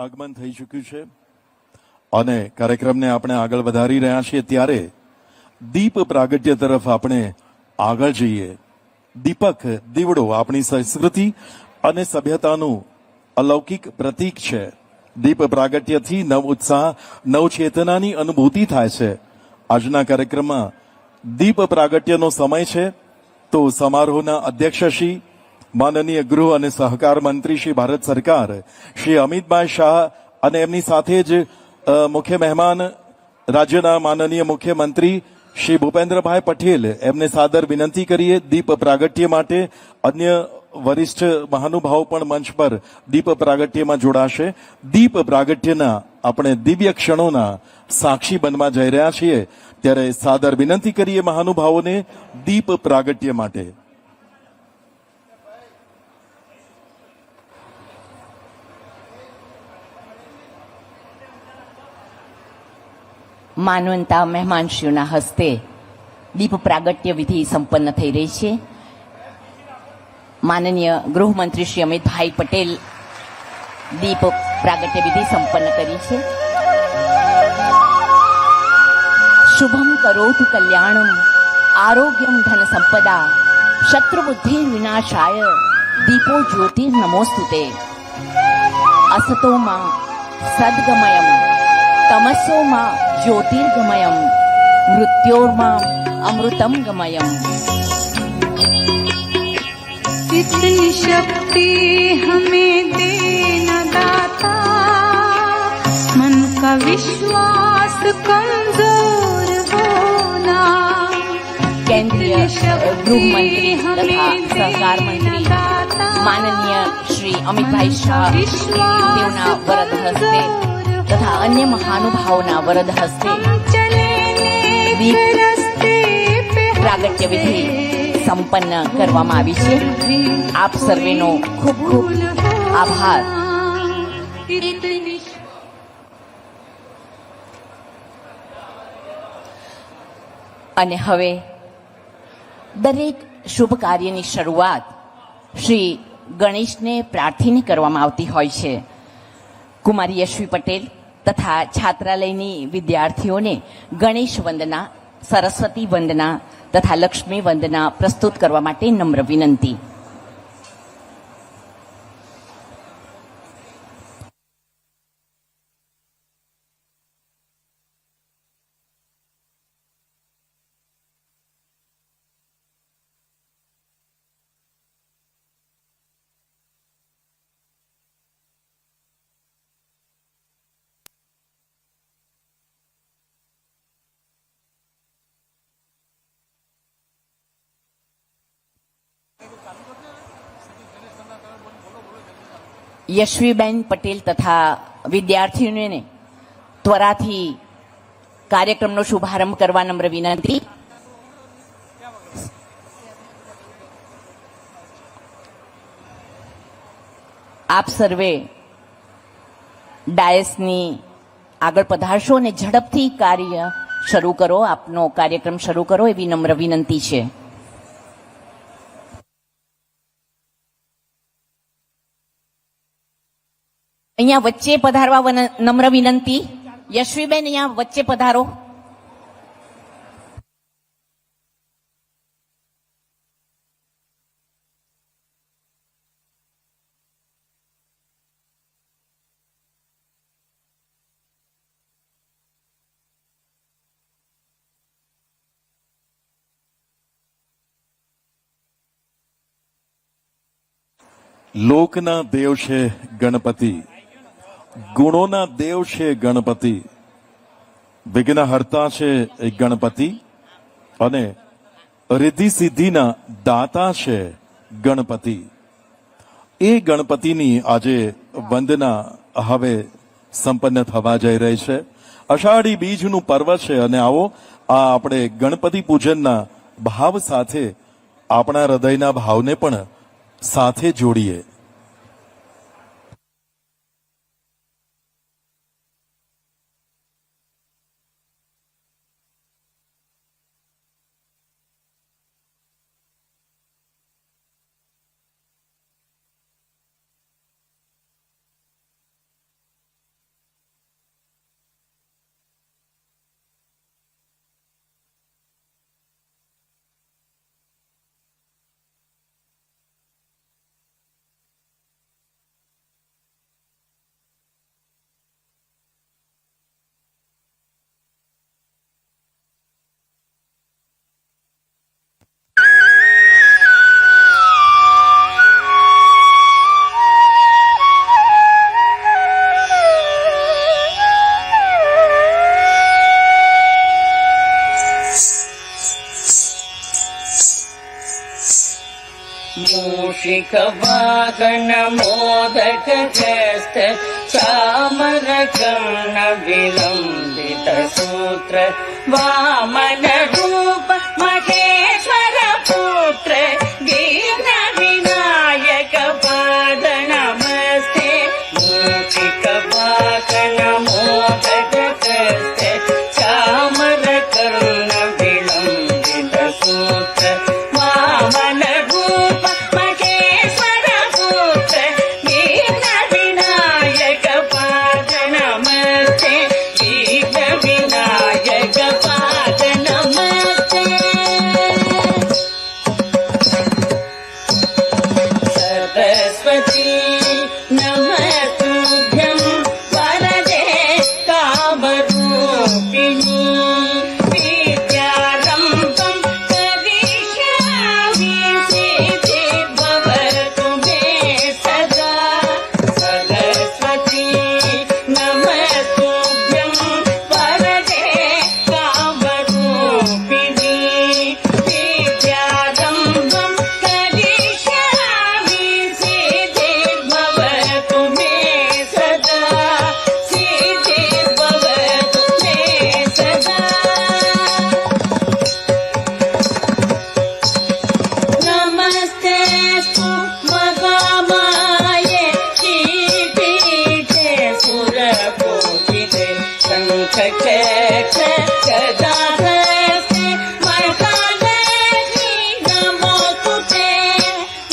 આગમન થઈ ચૂક્યું છે અને કાર્યક્રમને આપણે આગળ વધારી રહ્યા છીએ ત્યારે દીપ પ્રાગટ્ય તરફ આપણે આગળ જઈએ. દીપક દીવડો આપણી સંસ્કૃતિ અને સભ્યતાનું અલૌકિક પ્રતીક છે. દીપ પ્રાગટ્યથી નવ ઉત્સાહ નવ ચેતનાની અનુભૂતિ થાય છે. આજના કાર્યક્રમમાં દીપ પ્રાગટ્યનો સમય છે તો સમારોહના અધ્યક્ષ શ્રી માનનીય ગૃહ અને સહકાર મંત્રી શ્રી ભારત સરકાર શ્રી અમિતભાઈ શાહ અને એમની સાથે જ મુખ્ય મહેમાન રાજ્યના માનનીય મુખ્યમંત્રી શ્રી ભૂપેન્દ્રભાઈ પટેલ એમને સાદર વિનંતી કરીએ દીપ પ્રાગટ્ય માટે. અન્ય વરિષ્ઠ મહાનુભાવો પણ મંચ પર દીપ પ્રાગટ્યમાં જોડાશે. દીપ પ્રાગટ્યના આપણે દિવ્ય ક્ષણોના સાક્ષી બનવા જઈ રહ્યા છીએ ત્યારે સાદર વિનંતી કરીએ મહાનુભાવોને દીપ પ્રાગટ્ય માટે. માનવંતા મહેમાનશ્રીઓના હસ્તે દીપ પ્રાગટ્ય વિધિ સંપન્ન થઈ રહી છે. માનનીય ગૃહમંત્રી શ્રી અમિતભાઈ પટેલ દીપ પ્રાગટ્ય વિધિ સંપન્ન કરી છે. શુભમ કરોતુ કલ્યાણમ આરોગ્યમ ધન સંપદા શત્રુબુદ્ધિ વિનાશાય દીપો જ્યોતિર નમોસ્તુતે. અસતો માં સદગમયમ તમસો માં જ્યોતિર્ગમયમ મૃત્યોર્માં અમૃતમ ગમયમ. इतनी शक्ति हमें देना दाता मन का विश्वास कमजोर होना. કેન્દ્રીય ગૃહમંત્રી તથા સહકાર મંત્રી માનનીય શ્રી અમિતભાઈ શાહ તેઓના વરદ હસ્તે તથા અન્ય મહાનુભાવોના વરદ હસ્તે દીપ પ્રાગટ્ય વિધિ સંપન્ન કરવામાં આવી છે. આપ સર્વેનો ખૂબ ખૂબ આભાર. અને હવે દરેક શુભ કાર્યની શરૂઆત શ્રી ગણેશને પ્રાર્થીને કરવામાં આવતી હોય છે. કુમારી યશવી પટેલ તથા છાત્રાલયની વિદ્યાર્થીઓને ગણેશ વંદના, સરસ્વતી વંદના તથા લક્ષ્મી વંદના પ્રસ્તુત કરવા માટે નમ્ર વિનંતી. યશવીબેન પટેલ તથા વિદ્યાર્થીઓને ત્વરાથી કાર્યક્રમનો શુભારંભ કરવા નમ્ર વિનંતી. આપ સર્વે ડાયસની આગળ પધારશો અને ઝડપથી કાર્ય શરૂ કરો, આપનો કાર્યક્રમ શરૂ કરો એવી નમ્ર વિનંતી છે. અહીંયા વચ્ચે પધારવા નમ્ર વિનંતી. યશવીબેન અહીંયા વચ્ચે પધારો. લોકના દેવ છે ગણપતિ, ગુણોના દેવ છે ગણપતિ, વિઘ્નહર્તા છે ગણપતિ અને રિદ્ધિ સિદ્ધિના દાતા છે ગણપતિ. એ ગણપતિની આજે વંદના હવે સંપન્ન થવા જઈ રહી છે. અષાઢી બીજનું પર્વ છે અને આવો આ આપણે ગણપતિ પૂજનના ભાવ સાથે આપણા હૃદયના ભાવને પણ સાથે જોડીએ. मूषिक वाहन मोदक हस्त चामर कर्ण विलंबित सूत्र वामन रूप महेश्वर पुत्र दीन विनायक पाद नमस्ते मूषिक वाहन मोदक हस्त चामर कर्ण विलंबित सूत्र वामन रूप महेश्वर पुत्र दीन विनायक पाद नमस्ते दीन विनायक पाद नमस्ते सरस्वती नमस्तुभ्यं वरदे कामरूपिणी विद्यारम्भं करिष्यामि सिद्धिर्भवतु मे सदा सरस्वती नमस्तुभ्यं वरदे कामरूपिणी विद्यारम्भं करिष्यामि सिद्धिर्भवतु मे सदा सिद्धिर्भवतु मे सदा नमस्तेऽस्तु महामाये श्रीपीठे सुरपूजिते शङ्खचक्र गदाहस्ते महालक्ष्मी नमोस्तुते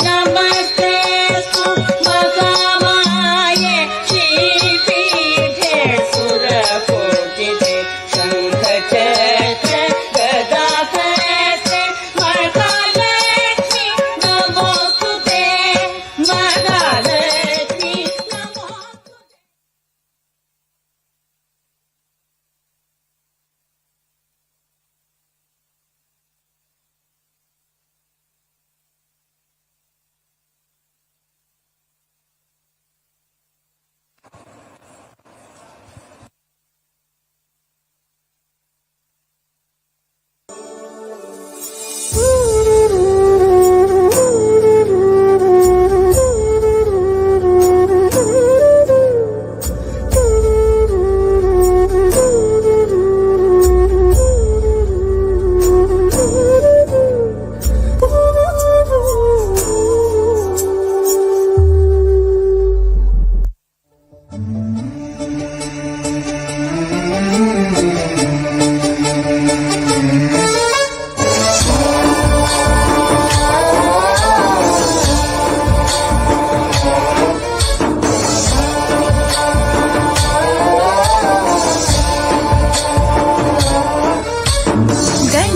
नमस्तेऽस्तु महामाये श्रीपीठे सुरपूजिते शङ्खचक्र गदाहस्ते महालक्ष्मी नमोस्तुते महालक्ष्मी नमोस्तुते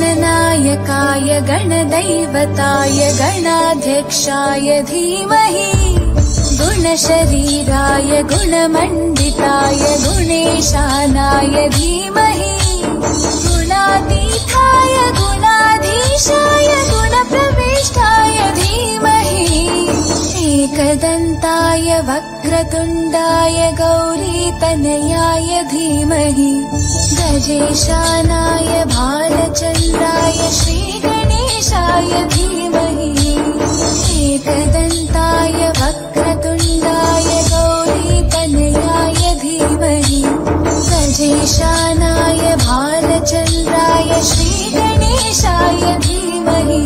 गणनायकाय गणदैवताय गणाध्यक्षाय धीमहि गुणशरीराय गुणमण्डिताय गुणेशानाय धीमहि गुणातीताय गुणाधीशाय गुणप्रविष्टाय धीमहि एकदन्ताय वक्रतुण्डाय गौरीतनयाय धीमहि गजेशानाय भालचन्द्राय श्रीगणेशाय धीमहि एकदन्ताय वक्रतुण्डाय गौरीतनयाय धीमहि गजेशानाय भालचन्द्राय श्रीगणेशाय धीमहि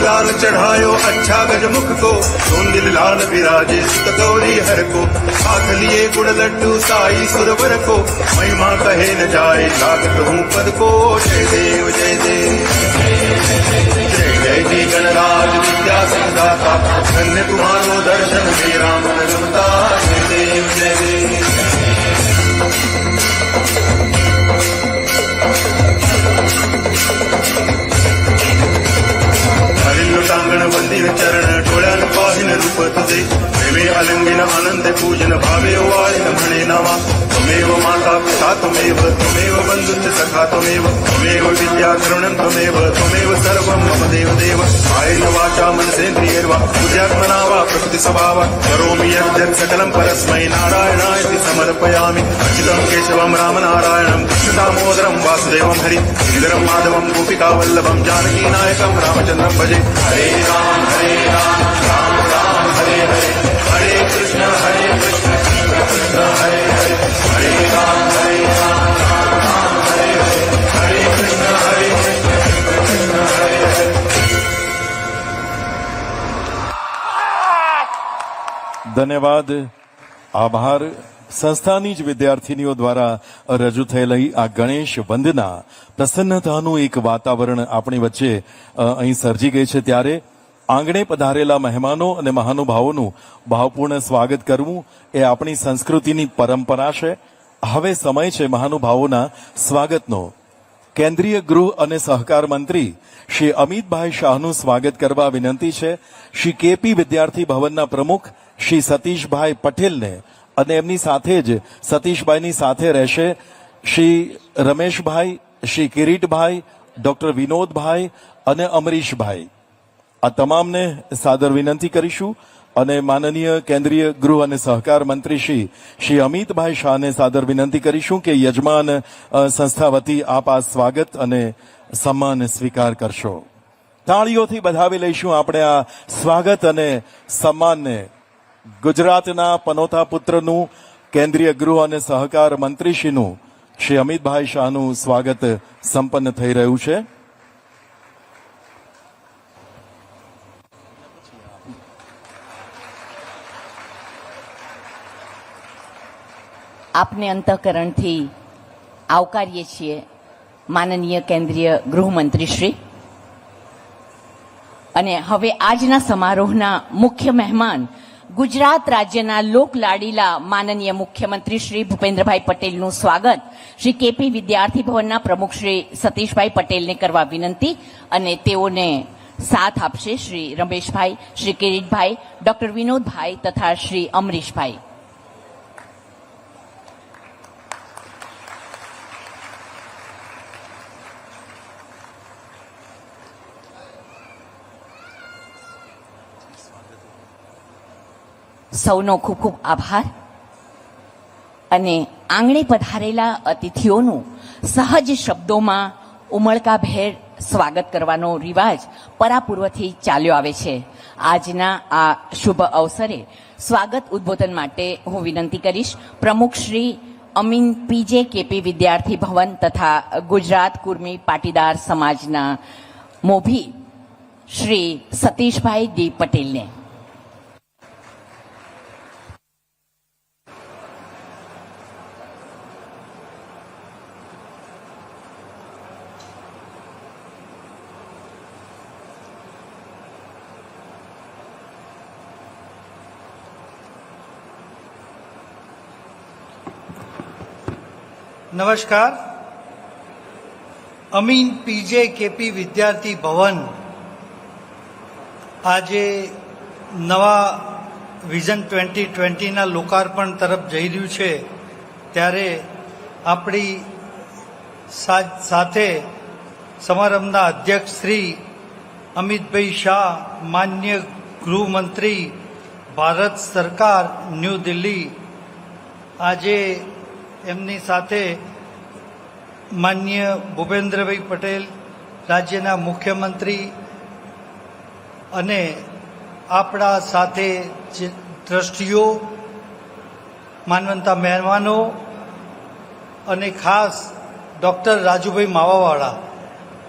लाल चढ़ायो अच्छा गजमुख को सोंदिल लाल विराजे सुत गौरी हर को हाथ लिए गुड़ लड्डू साई सुरवर को महिमा कहे न जाए लागत हूँ पद को जय देव जय देव जय जय जी गणराज विद्या सिद्धाता धन्य तुम्हारो दर्शन में राम रमता जय देव जय देव हरिल टांगण वंदिर चरण डोळ्यान पाहिन रूप तुझे प्रेमे अलंग योगिन अनंत पूजन भावे वारिन मणे नमा त्वमेव माता पिता त्वमेव बन्धुश्च सखा त्वमेव विद्या करुणं त्वमेव सर्वं मम देव कायेन वाचा मनसेन्द्रियैर्वा बुद्ध्यात्मना वा प्रकृति स्वभावात् करोमि यद्यत् सकलं परस्मै नारायणायति समर्पयामि अच्युतं केशवं रामनारायणं कृष्णदामोदरं वासुदेवं हरि गिरिधरं माधवं गोपिकावल्लभं जानकीनायकं रामचन्द्रं भजे हरे राम राम राम हरे हरे हरे कृष्ण कृष्ण कृष्ण हरे हरे हरे राम राम राम हरे हरे हरे कृष्ण कृष्ण हरे हरे ધન્યવાદ, આભાર. સંસ્થાની જ વિદ્યાર્થીનીઓ દ્વારા રજૂ થયેલી આ ગણેશ વંદના પ્રસન્નતાનું એક વાતાવરણ આપણી વચ્ચે અહીં સર્જી ગઈ છે. ત્યારે આંગણે પધારેલા મહેમાનો અને મહાનુભાવોનું ભાવપૂર્ણ સ્વાગત કરવું એ આપણી સંસ્કૃતિની પરંપરા છે. હવે સમય છે મહાનુભાવોના સ્વાગતનો. કેન્દ્રીય ગૃહ અને સહકાર મંત્રી શ્રી અમિતભાઈ શાહનું સ્વાગત કરવા વિનંતી છે. શ્રી કેપી વિદ્યાર્થી ભવનના પ્રમુખ શ્રી સતીશભાઈ પટેલને અને એમની સાથે જ સતીશભાઈની સાથે રહેશે શ્રી રમેશભાઈ, શ્રી કિરીટભાઈ, ડોક્ટર વિનોદભાઈ અને અમરીશભાઈ. આ તમામને સાદર વિનંતી કરીશું અને માનનીય કેન્દ્રીય ગૃહ અને સહકાર મંત્રી શ્રી અમિતભાઈ શાહને સાદર વિનંતી કરીશું કે યજમાન સંસ્થા વતી આપ આ સ્વાગત અને સન્માન સ્વીકાર કરશો. તાળીઓથી વધાવી લઈશું આપણે આ સ્વાગત અને સન્માનને. ગુજરાતના પનોતા પુત્રનું કેન્દ્રીય ગૃહ અને સહકાર મંત્રીશ્રીનું શ્રી અમિતભાઈ શાહનું સ્વાગત સંપન્ન થઈ રહ્યું છે. આપને અંતઃકરણથી આવકારીએ છીએ માનનીય કેન્દ્રીય ગૃહમંત્રી શ્રી. અને હવે આજના સમારોહના મુખ્ય મહેમાન ગુજરાત રાજ્યના લોકલાડીલા માનનીય મુખ્યમંત્રી શ્રી ભૂપેન્દ્રભાઈ પટેલનું સ્વાગત શ્રી કેપી વિદ્યાર્થી ભવનના પ્રમુખ શ્રી સતીશભાઈ પટેલને કરવા વિનંતી અને તેઓને સાથ આપશે શ્રી રમેશભાઈ, શ્રી કિરીટભાઈ, ડોક્ટર વિનોદભાઈ તથા શ્રી અમરીશભાઈ. સૌનો ખૂબ ખૂબ આભાર. અને આંગણે પધારેલા અતિથિઓનું સહજ શબ્દોમાં ઉમળકાભેર સ્વાગત કરવાનો રિવાજ પરાપૂર્વથી ચાલ્યો આવે છે. આજના આ શુભ અવસરે સ્વાગત ઉદ્બોધન માટે હું વિનંતી કરીશ પ્રમુખ શ્રી અમીન પીજે કેપી વિદ્યાર્થી ભવન તથા ગુજરાત કુર્મી પાટીદાર સમાજના મોભી શ્રી સતીશભાઈ ડી પટેલને. નમસ્કાર. અમીન પીજે કેપી વિદ્યાર્થી ભવન આજે નવા વિઝન 2020ના લોકાર્પણ તરફ જઈ રહ્યું છે. ત્યારે આપણી સાથે સમારંભના અધ્યક્ષ શ્રી અમિતભાઈ શાહ, માન્ય ગૃહમંત્રી, ભારત સરકાર, ન્યૂ દિલ્હી. આજે એમની સાથે માનનીય ભૂપેન્દ્રભાઈ પટેલ, રાજ્યના મુખ્યમંત્રી, અને આપણા સાથે જે ટ્રસ્ટીઓ, માનવંતા મહેમાનો અને ખાસ ડૉક્ટર રાજુભાઈ માવાવાળા,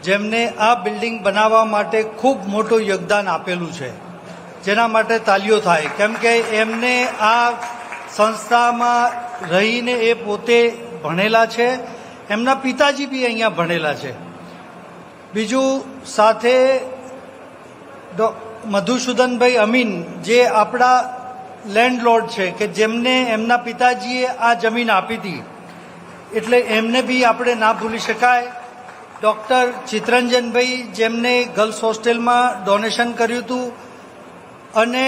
જેમને આ બિલ્ડિંગ બનાવવા માટે ખૂબ મોટું યોગદાન આપેલું છે, જેના માટે તાલીઓ થાય. કેમ કે એમને આ સંસ્થામાં રહીને એ પોતે ભણેલા છે, એમના પિતાજી બી અહીંયા ભણેલા છે. બીજું સાથે મધુસૂદનભાઈ અમીન, જે આપણા લેન્ડલોર્ડ છે, કે જેમને એમના પિતાજીએ આ જમીન આપી હતી, એટલે એમને બી આપણે ના ભૂલી શકાય. ડૉક્ટર ચિત્તરંજનભાઈ, જેમને ગર્લ્સ હોસ્ટેલમાં ડોનેશન કર્યું હતું, અને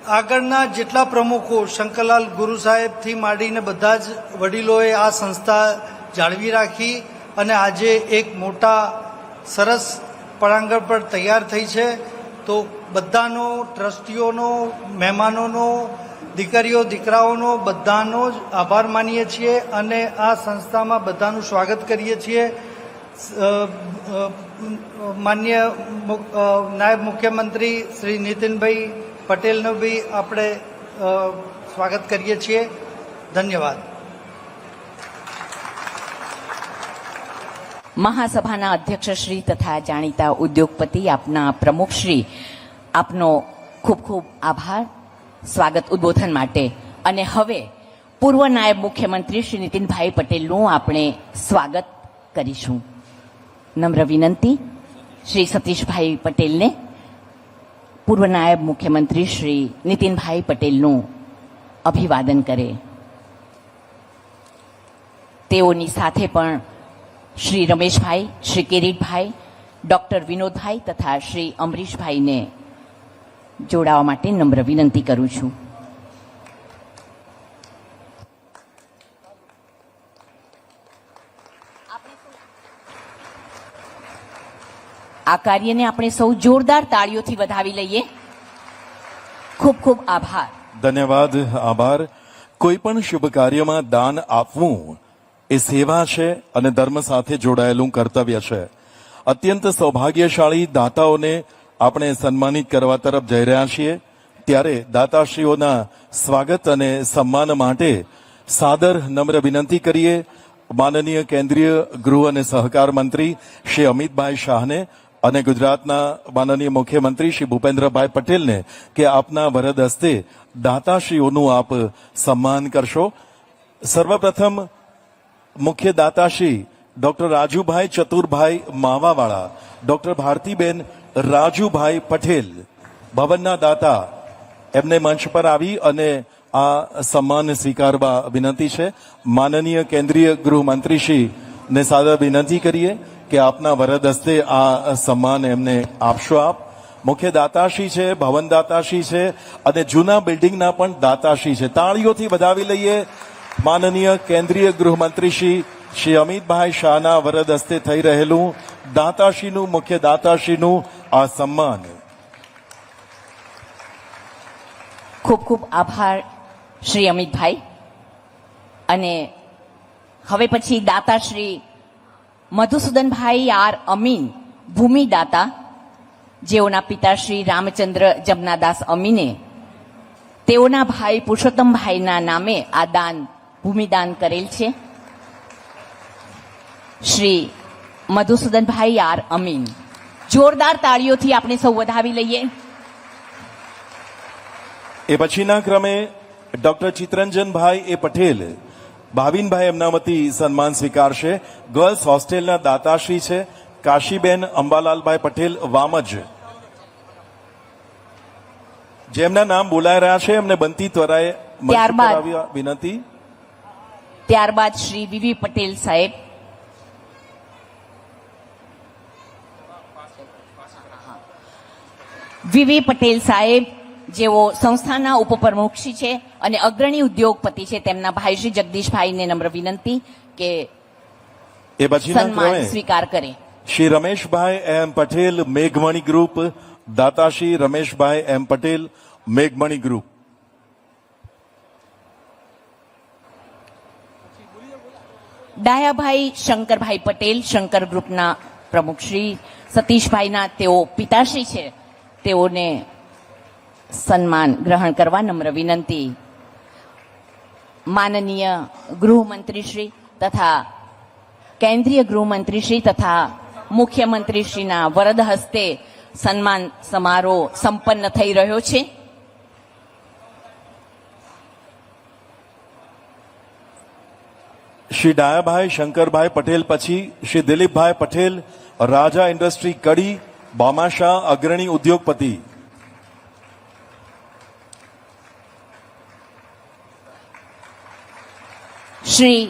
આગળના જેટલા પ્રમુખો શંકરલાલ ગુરુ સાહેબથી માંડીને બધા જ વડીલોએ આ સંસ્થા જાળવી રાખી અને આજે એક મોટા સરસ પરાંગણ પર તૈયાર થઈ છે. તો બધાનો, ટ્રસ્ટીઓનો, મહેમાનોનો, દીકરીઓ દીકરાઓનો બધાનો જ આભાર માનીએ છીએ અને આ સંસ્થામાં બધાનું સ્વાગત કરીએ છીએ. માન્ય નાયબ મુખ્યમંત્રી શ્રી નીતિનભાઈ પટેલનું બી આપણે સ્વાગત કરીએ છીએ. ધન્યવાદ. મહાસભાના અધ્યક્ષશ્રી તથા જાણીતા ઉદ્યોગપતિ આપના પ્રમુખશ્રી, આપનો ખૂબ ખૂબ આભાર સ્વાગત ઉદ્બોધન માટે. અને હવે પૂર્વ નાયબ મુખ્યમંત્રી શ્રી નીતિનભાઈ પટેલનું આપણે સ્વાગત કરીશું. નમ્ર વિનંતી શ્રી સતીશભાઈ પટેલને પૂર્વ નાયબ મુખ્યમંત્રી શ્રી નીતિનભાઈ પટેલનું અભિવાદન કરે. તેઓની સાથે પણ શ્રી રમેશભાઈ, શ્રી કિરીટભાઈ, ડોક્ટર વિનોદભાઈ તથા શ્રી અમરીશભાઈને જોડાવા માટે નમ્ર વિનંતી કરું છું. આ કાર્યને આપણે સૌ જોરદાર તાળીઓથી વધાવી લઈએ. ખૂબ ખૂબ આભાર. ધન્યવાદ, આભાર. કોઈ પણ શુભ કાર્યમાં દાન આપવું એ સેવા છે અને ધર્મ સાથે જોડાયેલું કર્તવ્ય છે. અત્યંત સૌભાગ્યશાળી દાતાઓને આપણે સન્માનિત કરવા તરફ જઈ રહ્યા છીએ. ત્યારે દાતાશ્રીઓના સ્વાગત અને સન્માન માટે સાદર નમ્ર વિનંતી કરીએ માનનીય કેન્દ્રીય ગૃહ અને સહકાર મંત્રી શ્રી અમિતભાઈ શાહને અને ગુજરાતના માનનીય મુખ્યમંત્રી શ્રી ભૂપેન્દ્રભાઈ પટેલને કે આપના વરદ હસ્તે દાતાશ્રીઓનું આપ સન્માન કરશો. સર્વપ્રથમ મુખ્ય દાતાશ્રી ડોક્ટર રાજુભાઈ ચતુરભાઈ માવાવાળા, ડોક્ટર ભારતીબેન રાજુભાઈ પટેલ, ભવનના દાતા, એમને મંચ પર આવી અને આ સન્માન સ્વીકારવા વિનંતી છે. માનનીય કેન્દ્રીય ગૃહમંત્રીશ્રી ને સાદર વિનંતી કરીએ કે આપના વરદ હસ્તે આ સન્માન એમને આપશો. આપ મુખ્ય દાતાશ્રી છે, ભવન દાતાશ્રી છે અને જૂના બિલ્ડિંગના પણ દાતાશ્રી છે. તાળીઓથી વધાવી લઈએ માનનીય કેન્દ્રીય ગૃહમંત્રી શ્રી અમિતભાઈ શાહના વરદ હસ્તે થઈ રહેલું દાતાશ્રીનું, મુખ્ય દાતાશ્રીનું આ સન્માન. ખૂબ ખૂબ આભાર શ્રી અમિતભાઈ. અને હવે પછી દાતાશ્રી મધુસૂદનભાઈ આર અમીન, ભૂમિદાતા, જેઓના પિતા શ્રી રામચંદ્ર જમનાદાસ અમીને તેઓના ભાઈ પુરુષોત્તમભાઈના નામે આ દાન, ભૂમિદાન કરેલ છે. શ્રી મધુસૂદનભાઈ આર અમીન, જોરદાર તાળીઓથી આપણે સૌ વધાવી લઈએ. એ પછીના ક્રમે ડોક્ટર ચિત્તરંજનભાઈ એ પટેલ, ભાવિનભાઈ એમના વતી સન્માન સ્વીકારશે. ગર્લ્સ હોસ્ટેલના દાતાશ્રી છે કાશીબેન અંબાલાલભાઈ પટેલ વામજ, જેમના નામ બોલાઈ રહ્યા છે એમને બનતી ત્વરાએ મંચ પર આવવા વિનંતી. ત્યારબાદ શ્રી વીવી પટેલ સાહેબ, વીવી પટેલ સાહેબ જેઓ સંસ્થાના ઉપપ્રમુખશ્રી છે અને અગ્રણી ઉદ્યોગપતિ છે, તેમના ભાઈ શ્રી જગદીશભાઈને નમ્ર વિનંતી કે એ પછીના સન્માન ક્રમે સ્વીકાર કરે. શ્રી રમેશભાઈ એમ પટેલ, મેઘમણી ગ્રુપ, દાતાશ્રી રમેશભાઈ એમ પટેલ, મેઘમણી ગ્રુપ. ડાયાભાઈ શંકરભાઈ પટેલ, શંકર ગ્રુપના પ્રમુખ શ્રી સતીશભાઈના તેઓ પિતાશ્રી છે, તેઓને સન્માન ગ્રહણ કરવા નમ્ર વિનંતી. માનનીય ગૃહમંત્રીશ્રી તથા કેન્દ્રીય ગૃહમંત્રીશ્રી તથા મુખ્યમંત્રીશ્રીના વરદ હસ્તે સન્માન સમારોહ સંપન્ન થઈ રહ્યો છે. શ્રી ડાયાભાઈ શંકરભાઈ પટેલ પછી શ્રી દિલીપભાઈ પટેલ, રાજા ઇન્ડસ્ટ્રી કડી, બામાશા, અગ્રણી ઉદ્યોગપતિ. શ્રી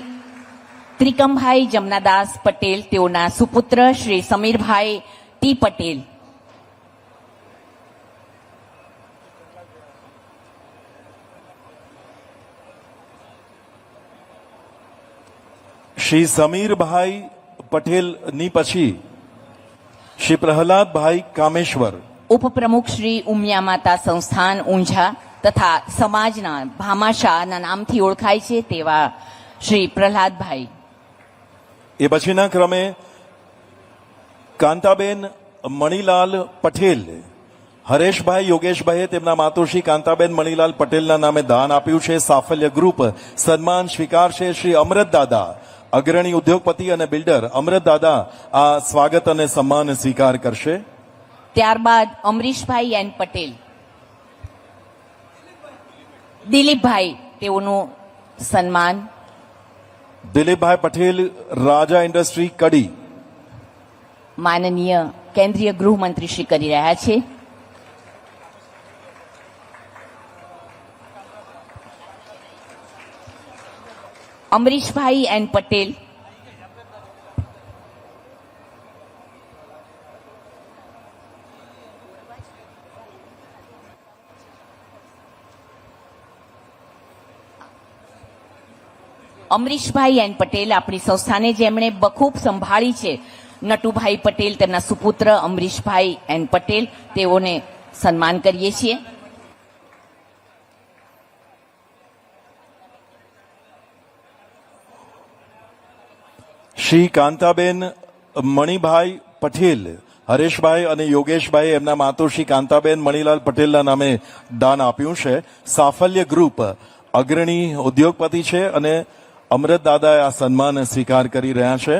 ત્રિકમભાઈ જમનાદાસ પટેલ, તેઓના સુપુત્ર શ્રી સમીરભાઈ ટી પટેલ. શ્રી સમીરભાઈ પટેલની પછી શ્રી પ્રહલાદભાઈ કામેશ્વર, ઉપપ્રમુખ શ્રી ઉમિયા માતા સંસ્થાન ઊંઝા તથા સમાજના ભામાશાહના નામથી ઓળખાય છે તેવા શ્રી પ્રહલાદભાઈ. એ પછીના ક્રમે કાંતાબેન મણીલાલ પટેલ. હરેશભાઈ યોગેશભાઈએ તેમના માતુશ્રી કાંતાબેન મણીલાલ પટેલના નામે દાન આપ્યું છે. સાફલ્ય ગ્રુપ સન્માન સ્વીકારશે શ્રી અમરત દાદા, અગ્રણી ઉદ્યોગપતિ અને બિલ્ડર. અમરત દાદા આ સ્વાગત અને સન્માન સ્વીકાર કરશે. ત્યારબાદ અમરીશભાઈ એન પટેલ, દિલીપભાઈ તેઓનું સન્માન. દિલીપભાઈ પટેલ, રાજા ઇન્ડસ્ટ્રી કડી. માનનીય કેન્દ્રીય ગૃહમંત્રી શ્રી કરી રહ્યા છે. અમરીશભાઈ એન પટેલ, અમરીશભાઈ એન પટેલ આપણી સંસ્થાને જેમણે બખૂબ સંભાળી છે, નટુભાઈ પટેલ તેમના સુપુત્ર અમરીશભાઈ એન પટેલ, તેઓને સન્માન કરીએ છીએ. શ્રી કાંતાબેન મણીભાઈ પટેલ, હરેશભાઈ અને યોગેશભાઈ એમના માતુશ્રી કાંતાબેન મણીલાલ પટેલના નામે દાન આપ્યું છે. સાફલ્ય ગ્રુપ અગ્રણી ઉદ્યોગપતિ છે અને અમરત દાદાએ આ સન્માન સ્વીકાર કરી રહ્યા છે.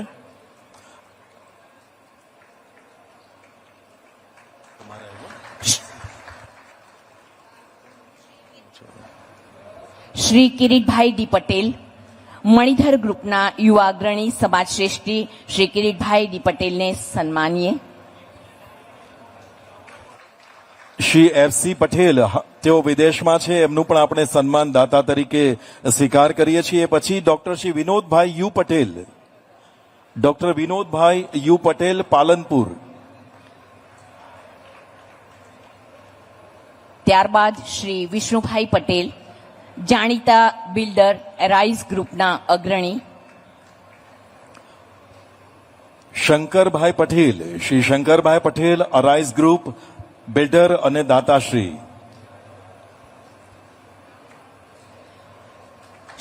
શ્રી કિરીટભાઈ ડી પટેલ, મણિધર ગ્રુપના યુવા અગ્રણી સમાજ શ્રેષ્ઠી શ્રી કિરીટભાઈ ડી પટેલને સન્માનીએ. શ્રી એફસી પટેલ, તેઓ વિદેશમાં છે, એમનું પણ આપણે સન્માન દાતા તરીકે સ્વીકાર કરીએ છીએ. પછી doctor Shri Vinodbhai you Patel, doctor Vinodbhai you Patel, Palanpur. ત્યારબાદ શ્રી વિષ્ણુભાઈ પટેલ, જાણીતા બિલ્ડર એરાઇઝ ગ્રુપના અગ્રણી. Shankarbhai Patel, Shri Shankarbhai Patel, arise group builder અને દાતાશ્રી.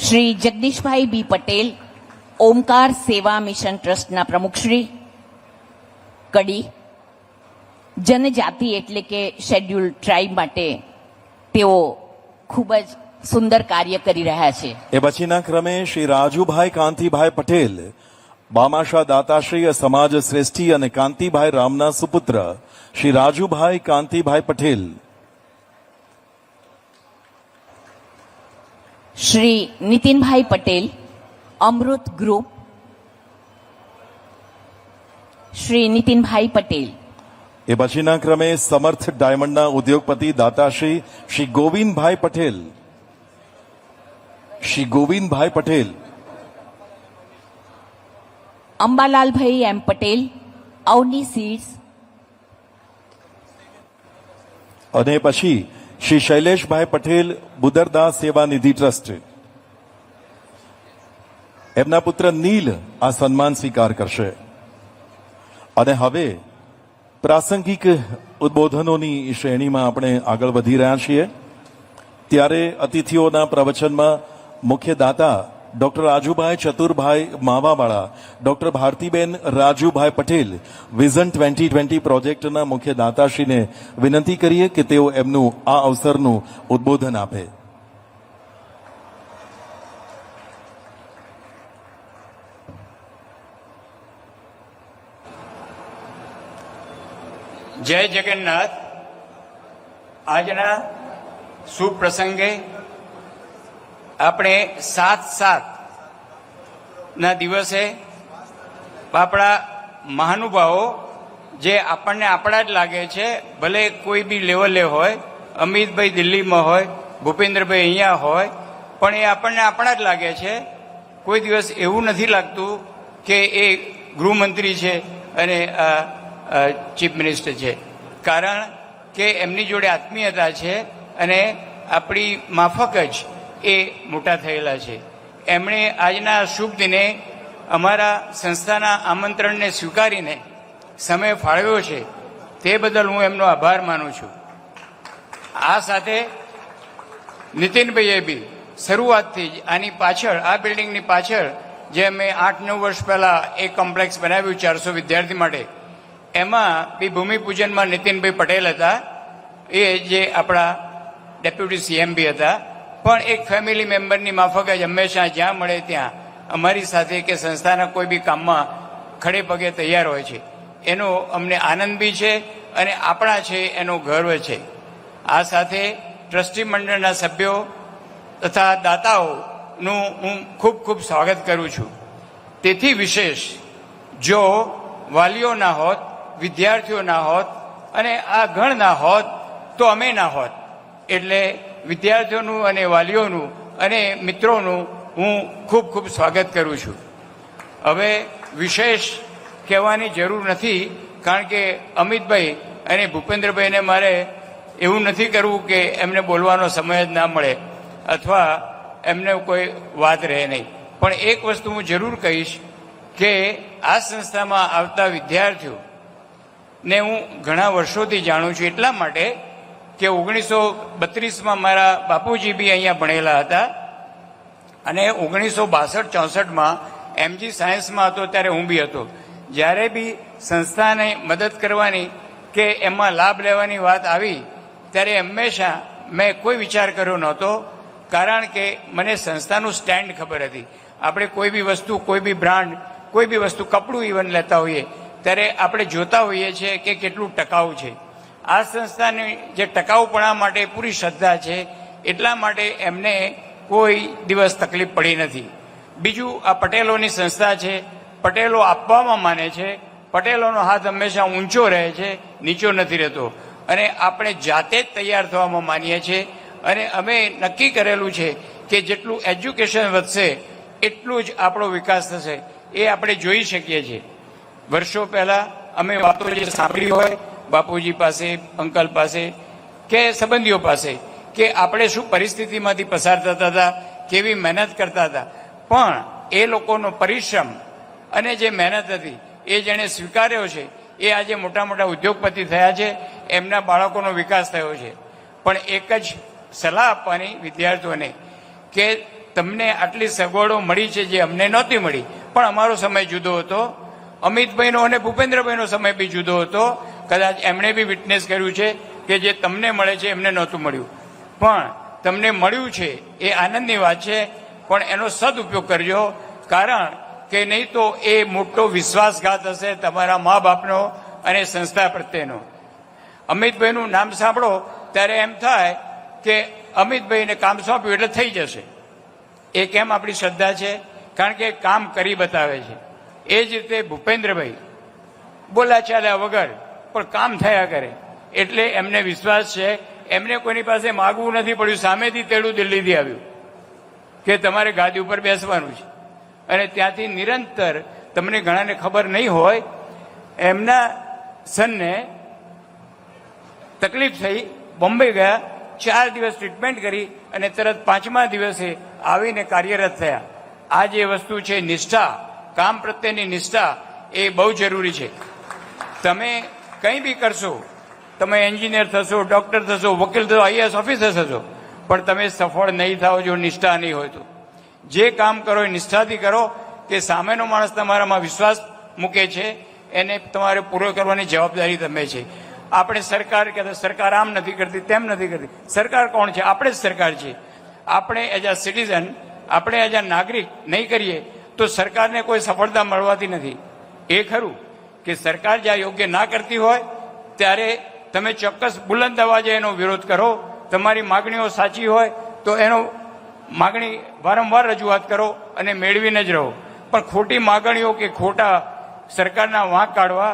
શ્રી જગદીશભાઈ બી પટેલ, ઓમકાર સેવા મિશન ટ્રસ્ટના પ્રમુખશ્રી, કડી. જનજાતિ એટલે કે શેડ્યુલ ટ્રાઇબ માટે તેઓ ખૂબ જ સુંદર કાર્ય કરી રહ્યા છે. એ પછીના ક્રમે શ્રી રાજુભાઈ કાંતિભાઈ પટેલ, બામાશા દાતાશ્રી, સમાજ શ્રેષ્ઠી અને કાંતિભાઈ રામના સુપુત્ર શ્રી રાજુભાઈ કાંતિભાઈ પટેલ. શ્રી નીતિનભાઈ પટેલ, અમૃત ગ્રુપ. શ્રી નીતિનભાઈ પટેલ. એ પછીના ક્રમે સમર્થ ડાયમંડના ઉદ્યોગપતિ દાતાશ્રી શ્રી ગોવિંદભાઈ પટેલ, શ્રી ગોવિંદભાઈ પટેલ. અંબાલાલભાઈ એમ પટેલ, અવની સીડ્સ. અને પછી શ્રી શૈલેષભાઈ પટેલ, બુદરદાસ સેવા નિધિ ટ્રસ્ટ. એમના પુત્ર નીલ આ સન્માન સ્વીકાર કરશે. અને હવે પ્રાસંગિક ઉદ્બોધનોની શ્રેણીમાં આપણે આગળ વધી રહ્યા છીએ. ત્યારે અતિથિઓના પ્રવચનમાં મુખ્ય દાતા ડોક્ટર રાજુભાઈ ચતુરભાઈ માવાવાળા, ડોક્ટર ભારતીબેન રાજુભાઈ પટેલ, વિઝન 2020 પ્રોજેક્ટના મુખ્ય દાતાશ્રીને વિનંતી કરીએ કે તેઓ એમનું આ અવસરનું ઉદ્બોધન આપે. જય જગન્નાથ. આજના શુભ પ્રસંગે આપણે 7/7 દિવસે આપણા મહાનુભાવો જે આપણને આપણા જ લાગે છે, ભલે કોઈ બી લેવલે હોય, અમિતભાઈ દિલ્હીમાં હોય, ભૂપેન્દ્રભાઈ અહીંયા હોય, પણ એ આપણને આપણા જ લાગે છે. કોઈ દિવસ એવું નથી લાગતું કે એ ગૃહમંત્રી છે અને ચીફ મિનિસ્ટર છે, કારણ કે એમની જોડે આત્મીયતા છે અને આપણી માફક જ એ મોટા થયેલા છે. એમણે આજના શુભ દિને અમારા સંસ્થાના આમંત્રણને સ્વીકારીને સમય ફાળવ્યો છે તે બદલ હું એમનો આભાર માનું છું. આ સાથે નીતિનભાઈએ બી શરૂઆતથી જ આની પાછળ, આ બિલ્ડિંગની પાછળ જે અમે 8-9 વર્ષ પહેલા એક કોમ્પ્લેક્સ બનાવ્યું 400 વિદ્યાર્થી માટે, એમાં બી ભૂમિપૂજનમાં નીતિનભાઈ પટેલ હતા, એ જે આપણા ડેપ્યુટી સીએમ બી હતા, પણ એક ફેમિલી મેમ્બરની માફક જ હંમેશા જ્યાં મળે ત્યાં અમારી સાથે કે સંસ્થાના કોઈ બી કામમાં ખડે પગે તૈયાર હોય છે. એનો અમને આનંદ બી છે અને આપણા છે એનો ગર્વ છે. આ સાથે ટ્રસ્ટી મંડળના સભ્યો તથા દાતાઓનું હું ખૂબ ખૂબ સ્વાગત કરું છું. તેથી વિશેષ જો વાલીઓ ના હોત, વિદ્યાર્થીઓ ના હોત અને આ ગણ ના હોત તો અમે ના હોત. એટલે વિદ્યાર્થીઓનું અને વાલીઓનું અને મિત્રોનું હું ખૂબ ખૂબ સ્વાગત કરું છું. હવે વિશેષ કહેવાની જરૂર નથી, કારણ કે અમિતભાઈ અને ભૂપેન્દ્રભાઈને મારે એવું નથી કરવું કે એમને બોલવાનો સમય જ ના મળે અથવા એમને કોઈ વાત રહે નહીં. પણ એક વસ્તુ હું જરૂર કહીશ કે આ સંસ્થામાં આવતા વિદ્યાર્થીઓને હું ઘણા વર્ષોથી જાણું છું, એટલા માટે કે 1932માં મારા બાપુજી બી અહીંયા ભણેલા હતા અને 1962-64માં એમજી સાયન્સમાં હતો ત્યારે હું બી હતો. જ્યારે બી સંસ્થાને મદદ કરવાની કે એમાં લાભ લેવાની વાત આવી ત્યારે હંમેશા મેં કોઈ વિચાર કર્યો નહોતો, કારણ કે મને સંસ્થાનું સ્ટેન્ડ ખબર હતી. આપણે કોઈ બી વસ્તુ, કોઈ બી બ્રાન્ડ, કોઈ બી વસ્તુ, કપડું ઇવન લેતા હોઈએ ત્યારે આપણે જોતા હોઈએ છીએ કે કેટલું ટકાઉ છે. આ સંસ્થાની જે ટકાઉપણા માટે પૂરી શ્રદ્ધા છે, એટલા માટે એમને કોઈ દિવસ તકલીફ પડી નથી. બીજું, આ પટેલોની સંસ્થા છે, પટેલો આપવામાં માને છે, પટેલોનો હાથ હંમેશા ઊંચો રહે છે, નીચો નથી રહેતો. અને આપણે જાતે જ તૈયાર થવામાં માનીએ છીએ અને અમે નક્કી કરેલું છે કે જેટલું એજ્યુકેશન વધશે એટલું જ આપણો વિકાસ થશે. એ આપણે જોઈ શકીએ છીએ. વર્ષો પહેલા અમે વાતો જે સાંભળી હોય બાપુજી પાસે, અંકલ પાસે કે સંબંધીઓ પાસે, કે આપણે શું પરિસ્થિતિમાંથી પસાર થતા હતા, કેવી મહેનત કરતા હતા, પણ એ લોકોનો પરિશ્રમ અને જે મહેનત હતી એ જેણે સ્વીકાર્યો છે એ આજે મોટા મોટા ઉદ્યોગપતિ થયા છે, એમના બાળકોનો વિકાસ થયો છે. પણ એક જ સલાહ આપવાની વિદ્યાર્થીઓને કે તમને આટલી સગવડો મળી છે જે અમને નહોતી મળી, પણ અમારો સમય જુદો હતો, અમિતભાઈનો અને ભૂપેન્દ્રભાઈનો સમય બી જુદો હતો. કદાચ એમણે બી વિટનેસ કર્યું છે કે જે તમને મળે છે એમને નહોતું મળ્યું, પણ તમને મળ્યું છે એ આનંદની વાત છે. પણ એનો સદઉપયોગ કરજો, કારણ કે નહીં તો એ મોટો વિશ્વાસઘાત હશે તમારા મા બાપનો અને સંસ્થા પ્રત્યેનો. અમિતભાઈનું નામ સાંભળો ત્યારે એમ થાય કે અમિતભાઈને કામ સોંપ્યું એટલે થઈ જશે. એ કેમ આપણી શ્રદ્ધા છે? કારણ કે કામ કરી બતાવે છે. એ જ રીતે ભૂપેન્દ્રભાઈ બોલા ચાલ્યા વગર પણ કામ થયા કરે, એટલે એમને વિશ્વાસ છે. એમને કોઈની પાસે માગવું નથી પડ્યું, સામેથી તેડું દિલ્હીથી આવ્યું કે તમારે ગાદી ઉપર બેસવાનું છે. અને ત્યાંથી નિરંતર, તમને ઘણાને ખબર નહીં હોય, એમના સનને તકલીફ થઈ, બોમ્બે ગયા, 4 દિવસ ટ્રીટમેન્ટ કરી અને તરત 5મા દિવસે આવીને કાર્યરત થયા. આ જે વસ્તુ છે નિષ્ઠા, કામ પ્રત્યેની નિષ્ઠા, એ બહુ જરૂરી છે. તમે કંઈ બી કરશો, તમે એન્જિનિયર થશો, ડોક્ટર થશો, વકીલ થશો, આઈએએસ ઓફિસર થશો, પણ તમે સફળ નહીં થાઓ જો નિષ્ઠા નહીં હોય તો. જે કામ કરો એ નિષ્ઠાથી કરો, કે સામેનો માણસ તમારામાં વિશ્વાસ મૂકે છે એને તમારે પૂરો કરવાની જવાબદારી તમે છે. આપણે સરકાર કહેતા સરકાર આમ નથી કરતી, તેમ નથી કરતી. સરકાર કોણ છે? આપણે જ સરકાર છે. આપણે એઝ અ સિટીઝન, આપણે એઝ અ નાગરિક નહીં કરીએ તો સરકારને કોઈ સફળતા મળવાતી નથી. એ ખરું કે સરકાર જ્યાં યોગ્ય ના કરતી હોય ત્યારે તમે ચોક્કસ બુલંદ અવાજે એનો વિરોધ કરો. તમારી માગણીઓ સાચી હોય તો એનો માગણી વારંવાર રજૂઆત કરો અને મેળવીને જ રહો. પણ ખોટી માગણીઓ કે ખોટા સરકારના વાંક કાઢવા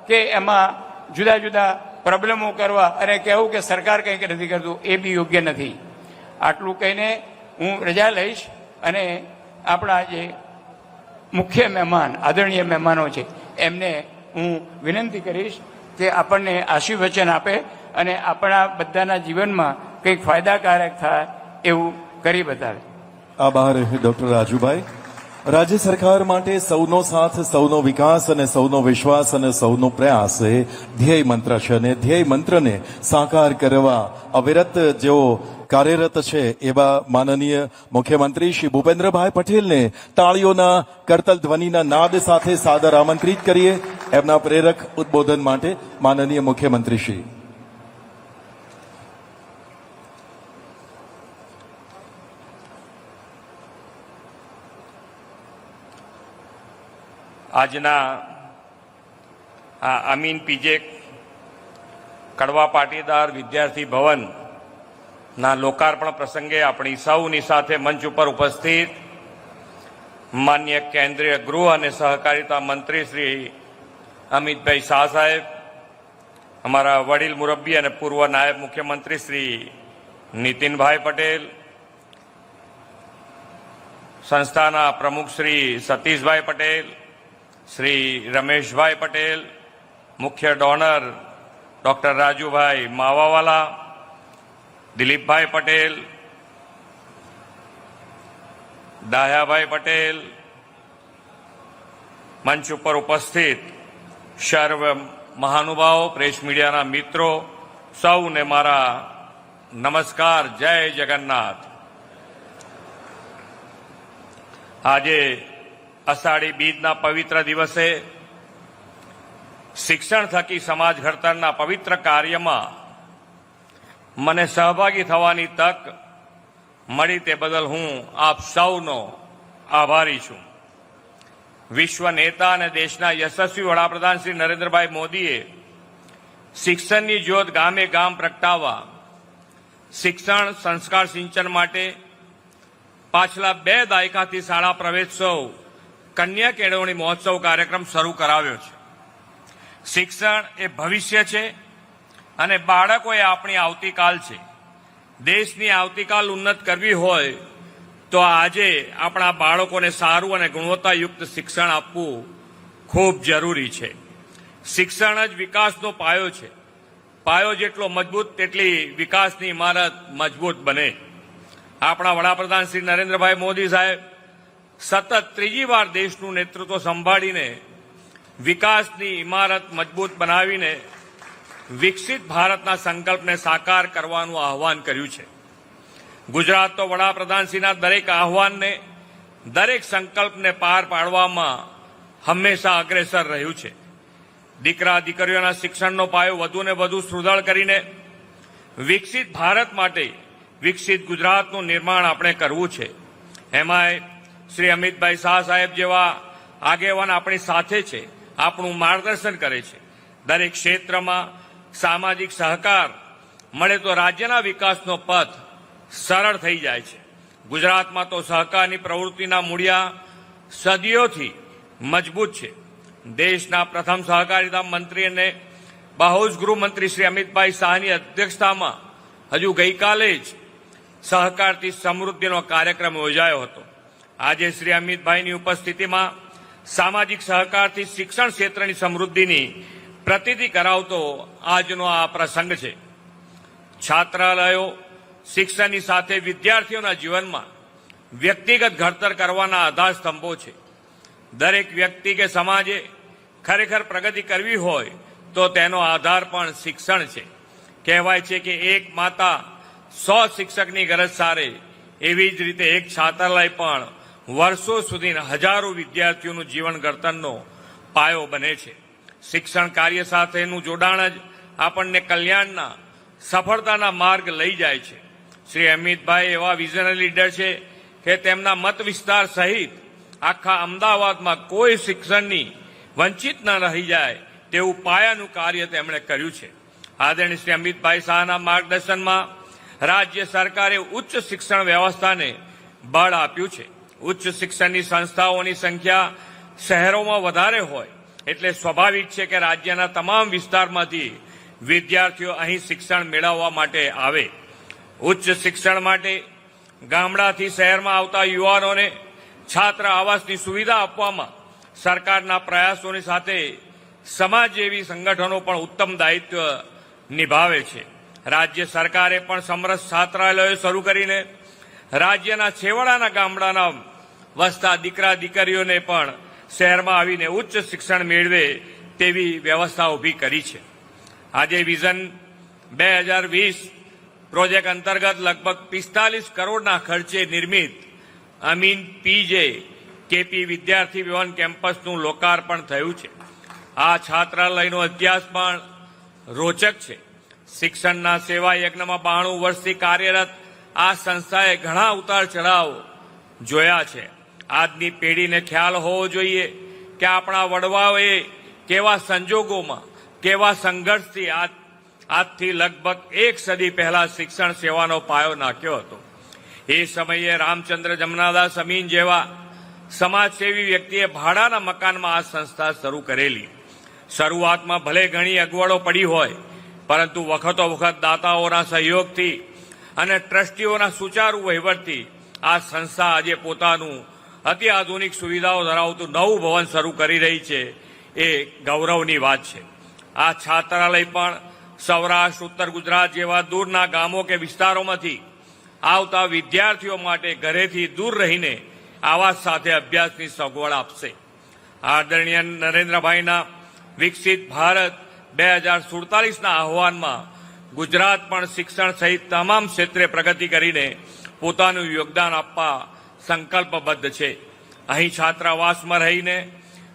કે એમાં જુદા જુદા પ્રોબ્લેમો કરવા અને કહેવું કે સરકાર કંઈક નથી કરતું, એ બી યોગ્ય નથી. આટલું કહીને હું રજા લઈશ અને આપણા જે મુખ્ય મહેમાન, આદરણીય મહેમાનો છે, એમને હું વિનંતી કરીશ કે આપણને આશીર્વચન આપે અને આપણા બધાના જીવનમાં કંઈક ફાયદાકારક થાય એવું કરી બતાવે. આભાર ડોક્ટર રાજુભાઈ. રાજ્ય સરકાર માટે સૌનો સાથ, સૌનો વિકાસ અને સૌનો વિશ્વાસ અને સૌનો પ્રયાસ એ ધ્યેય મંત્ર છે. અને ધ્યેય મંત્રને સાકાર કરવા અવિરત જેઓ કાર્યરત છે એવા માનનીય મુખ્યમંત્રી શ્રી ભૂપેન્દ્રભાઈ પટેલને તાળીઓના કરતલ ધ્વનિના નાદ સાથે સાદર આમંત્રિત કરીએ એમના પ્રેરક ઉદ્બોધન માટે. માનનીય મુખ્યમંત્રી શ્રી. આજના આ અમીન પીજે કડવા પાટીદાર વિદ્યાર્થી ભવનના લોકાર્પણ પ્રસંગે આપણી સૌની સાથે મંચ ઉપર ઉપસ્થિત માન્ય કેન્દ્રીય ગૃહ અને સહકારિતા મંત્રી શ્રી અમિતભાઈ શાહ સાહેબ, અમારા વડીલ મુરબ્બી અને પૂર્વ નાયબ મુખ્યમંત્રી શ્રી નીતિનભાઈ પટેલ, સંસ્થાના પ્રમુખ શ્રી સતીશભાઈ પટેલ, શ્રી રમેશભાઈ પટેલ, મુખ્ય ડોનર ડોક્ટર રાજુભાઈ માવાવાલા, દિલીપભાઈ પટેલ, દાહ્યાભાઈ પટેલ, મંચ ઉપર ઉપસ્થિત સર્વ મહાનુભાવો, પ્રેસ મીડિયાના મિત્રો, સૌને મારા નમસ્કાર. જય જગન્નાથ. આજે અષાઢી બીજના પવિત્ર દિવસે શિક્ષણ થકી સમાજ ઘડતરના પવિત્ર કાર્યમાં મને સહભાગી થવાની તક મળી તે બદલ હું આપ સૌનો આભારી છું. વિશ્વ નેતા અને દેશના યશસ્વી વડાપ્રધાન શ્રી નરેન્દ્રભાઈ મોદીએ શિક્ષણની જ્યોત ગામે ગામ પ્રગટાવવા શિક્ષણ સંસ્કાર સિંચન માટે પાછલા 2 દાયકાથી શાળા પ્રવેશોત્સવ કન્યા કેળવણી મહોત્સવ કાર્યક્રમ શરૂ કરાવ્યો છે. શિક્ષણ એ ભવિષ્ય છે અને બાળકો એ આપણી આવતીકાલ છે. દેશની આવતીકાલ ઉન્નત કરવી હોય તો આજે આપણા બાળકોને સારું અને ગુણવત્તાયુક્ત શિક્ષણ આપવું ખૂબ જરૂરી છે. શિક્ષણ જ વિકાસનો પાયો છે. પાયો જેટલો મજબૂત તેટલી વિકાસની ઇમારત મજબૂત બને. આપણા વડાપ્રધાન શ્રી નરેન્દ્રભાઈ મોદી સાહેબ સતત 3જી વાર દેશનું નેતૃત્વ સંભાળીને વિકાસની ઇમારત મજબૂત બનાવીને વિકસિત ભારતના સંકલ્પને સાકાર કરવાનું આહવાન કર્યું છે. ગુજરાત તો વડાપ્રધાનશ્રીના દરેક આહવાનને, દરેક સંકલ્પને પાર પાડવામાં હંમેશા અગ્રેસર રહ્યું છે. દીકરા દીકરીઓના શિક્ષણનો પાયો વધુને વધુ સુદૃઢ કરીને વિકસિત ભારત માટે વિકસિત ગુજરાતનું નિર્માણ આપણે કરવું છે. એમાંય શ્રી અમિતભાઈ શાહ સાહેબ જેવા આગેવાન આપણી સાથે છે, આપણું માર્ગદર્શન કરે છે. દરેક ક્ષેત્રમાં સામાજિક સહકાર મળે તો રાજ્યના વિકાસનો પથ સરળ થઈ જાય છે. ગુજરાતમાં તો સહકારની પ્રવૃત્તિના મૂળિયા સદીઓથી મજબૂત છે. દેશના પ્રથમ સહકારિતા મંત્રી અને બહુ જ ગૃહમંત્રી શ્રી અમિતભાઈ શાહની અધ્યક્ષતામાં હજુ ગઈકાલે જ સહકારથી સમૃદ્ધિનો કાર્યક્રમ યોજાયો હતો. આજે શ્રી અમિતભાઈની ઉપસ્થિતિમાં સામાજિક સહકારથી શિક્ષણ ક્ષેત્રની સમૃદ્ધિની પ્રતીતિ કરાવતો આજનો આ પ્રસંગ છે. છાત્રાલયો શિક્ષણની સાથે વિદ્યાર્થીઓના જીવનમાં વ્યક્તિગત ઘડતર કરવાના આધારસ્તંભો છે. દરેક વ્યક્તિ કે સમાજે ખરેખર પ્રગતિ કરવી હોય તો તેનો આધાર પણ શિક્ષણ છે. કહેવાય છે કે એક માતા 100 શિક્ષકની ગરજ સારે, એવી જ રીતે એક છાત્રાલય પણ વર્ષો સુધી હજારો વિદ્યાર્થીઓનું જીવન ઘડતરનો પાયો બને છે. શિક્ષણ કાર્ય સાથેનું જોડાણ જ આપણને કલ્યાણના, સફળતાના માર્ગ લઈ જાય છે. શ્રી અમિતભાઈ એવા વિઝનરી લીડર છે કે તેમના મત વિસ્તાર સહિત આખા અમદાવાદમાં કોઈ શિક્ષણની વંચિત ન રહી જાય તેવું પાયાનું કાર્ય તેમણે કર્યું છે. આદરણીય શ્રી અમિતભાઈ શાહના માર્ગદર્શનમાં રાજ્ય સરકારે ઉચ્ચ શિક્ષણ વ્યવસ્થાને બળ આપ્યું છે. ઉચ્ચ શિક્ષણની સંસ્થાઓની સંખ્યા શહેરોમાં વધારે હોય એટલે સ્વાભાવિક છે કે રાજ્યના તમામ વિસ્તારમાંથી વિદ્યાર્થીઓ અહીં શિક્ષણ મેળવવા માટે આવે. ઉચ્ચ શિક્ષણ માટે ગામડાથી શહેરમાં આવતા યુવાનોને છાત્ર આવાસની સુવિધા આપવામાં સરકારના પ્રયાસોની સાથે સમાજ જેવી સંગઠનો પણ ઉત્તમ દાયિત્વ નિભાવે છે. રાજ્ય સરકારે પણ સમરસ છાત્રાલયો શરૂ કરીને રાજ્યના છેવાડાના ગામડાના વસતા દીકરા દીકરીઓને પણ શહેરમાં આવીને ઉચ્ચ શિક્ષણ મેળવે તેવી વ્યવસ્થા ઊભી કરી છે. આજે વિઝન 2020 પ્રોજેક્ટ અંતર્ગત લગભગ 45 કરોડના ખર્ચે નિર્મિત અમીન પીજે કેપી વિદ્યાર્થી ભવન કેમ્પસનું લોકાર્પણ થયું છે. આ છાત્રાલયનો ઇતિહાસ પણ રોચક છે. શિક્ષણના સેવા યજ્ઞમાં 92 વર્ષથી કાર્યરત આ સંસ્થાએ ઘણા ઉતાર ચઢાવ જોયા છે. આજની પેઢીને ખ્યાલ હોવો જોઈએ કે આપણા વડવાઓએ કેવા સંજોગોમાં કેવા સંઘર્ષથી આજથી લગભગ 1 સદી પહેલા શિક્ષણ સેવાનો પાયો નાખ્યો હતો. એ સમયે રામચંદ્ર જમનાદાસ અમીન જેવા સમાજસેવી વ્યક્તિએ ભાડાના મકાનમાં આ સંસ્થા શરૂ કરેલી. શરૂઆતમાં ભલે ઘણી અગવડો પડી હોય, પરંતુ વખતો વખત દાતાઓના સહયોગથી અને ટ્રસ્ટીઓના સુચારુ વહીવટથી આ સંસ્થા આજે પોતાનું અતિ આધુનિક સુવિધાઓ ધરાવતું નવું ભવન શરૂ કરી રહી છે. એ ગૌરવની વાત છે. આ છાત્રાલય પણ સૌરાષ્ટ્ર, ઉત્તર ગુજરાત જેવા દૂરના ગામો કે વિસ્તારોમાંથી આવતા વિદ્યાર્થીઓ માટે ઘરેથી દૂર રહીને આવાસ સાથે અભ્યાસની સગવડ આપશે. આદરણીય નરેન્દ્રભાઈના વિકસિત ભારત 2047ના આહ્વાનમાં ગુજરાત પણ શિક્ષણ સહિત તમામ ક્ષેત્રે પ્રગતિ કરીને પોતાનું યોગદાન આપવા સંકલ્પબદ્ધ છે. અહીં છાત્રાવાસમાં રહીને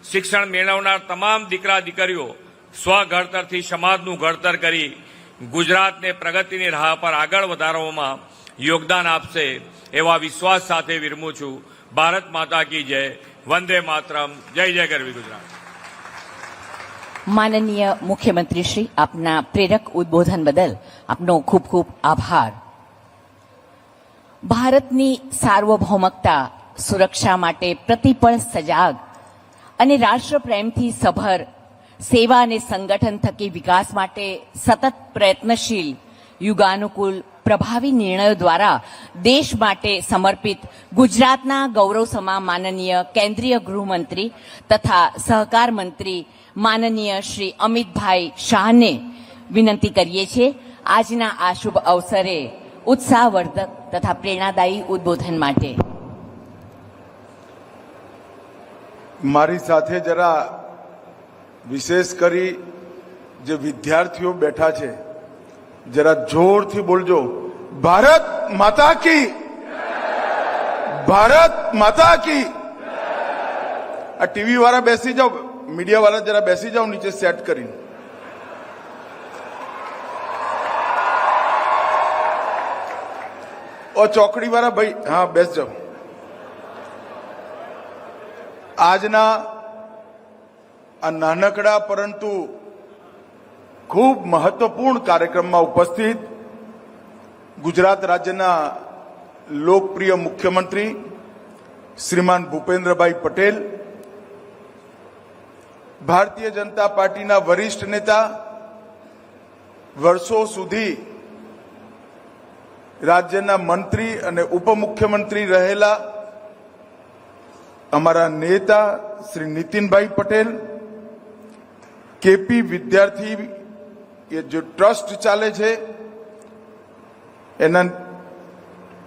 શિક્ષણ મેળવનાર તમામ દીકરા દીકરીઓ સ્વઘડતરથી સમાજનું ઘડતર કરી ગુજરાતને પ્રગતિની રાહ પર આગળ વધારવામાં યોગદાન આપશે એવા વિશ્વાસ સાથે વિરમું છું. ભારત માતા કી જય. વંદે માતરમ. જય જય ગરવી ગુજરાત. માનનીય મુખ્યમંત્રી શ્રી, આપના પ્રેરક ઉદ્બોધન બદલ આપનો ખૂબ ખૂબ આભાર. ભારતની સાર્વભૌમકતા સુરક્ષા માટે પ્રતિપળ સજાગ અને રાષ્ટ્રપ્રેમથી સભર સેવા અને સંગઠન થકી વિકાસ માટે સતત પ્રયત્નશીલ, યુગાનુકૂળ પ્રભાવી નિર્ણયો દ્વારા દેશ માટે સમર્પિત ગુજરાતના ગૌરવસમા માનનીય કેન્દ્રીય ગૃહમંત્રી તથા સહકાર મંત્રી માનનીય શ્રી અમિતભાઈ શાહને વિનંતી કરીએ છીએ આજના આ શુભ અવસરે ઉત્સાહવર્ધક તથા પ્રેરણાદાયી ઉદ્બોધન માટે. મારી સાથે જરા વિશેષ કરી જે વિદ્યાર્થીઓ બેઠા છે જરા જોરથી બોલજો. ભારત માતા કી, ભારત માતા કી. આ ટીવી વાળા બેસી જાઓ, મીડિયા વાળા જરા બેસી જાઓ નીચે સેટ કરીને. ઓ ચોકડી વાળા ભાઈ, હા બેસ જાઓ. આજના આ નાનકડા પરંતુ ખૂબ મહત્વપૂર્ણ કાર્યક્રમમાં ઉપસ્થિત ગુજરાત રાજ્યના લોકપ્રિય મુખ્યમંત્રી શ્રીમાન ભૂપેન્દ્રભાઈ પટેલ, ભારતીય જનતા પાર્ટીના વરિષ્ઠ નેતા, વર્ષો સુધી રાજ્યના મંત્રી અને ઉપમુખ્યમંત્રી રહેલા અમારા નેતા શ્રી નીતિનભાઈ પટેલ, કેપી વિદ્યાર્થી એ જે ટ્રસ્ટ ચાલે છે એના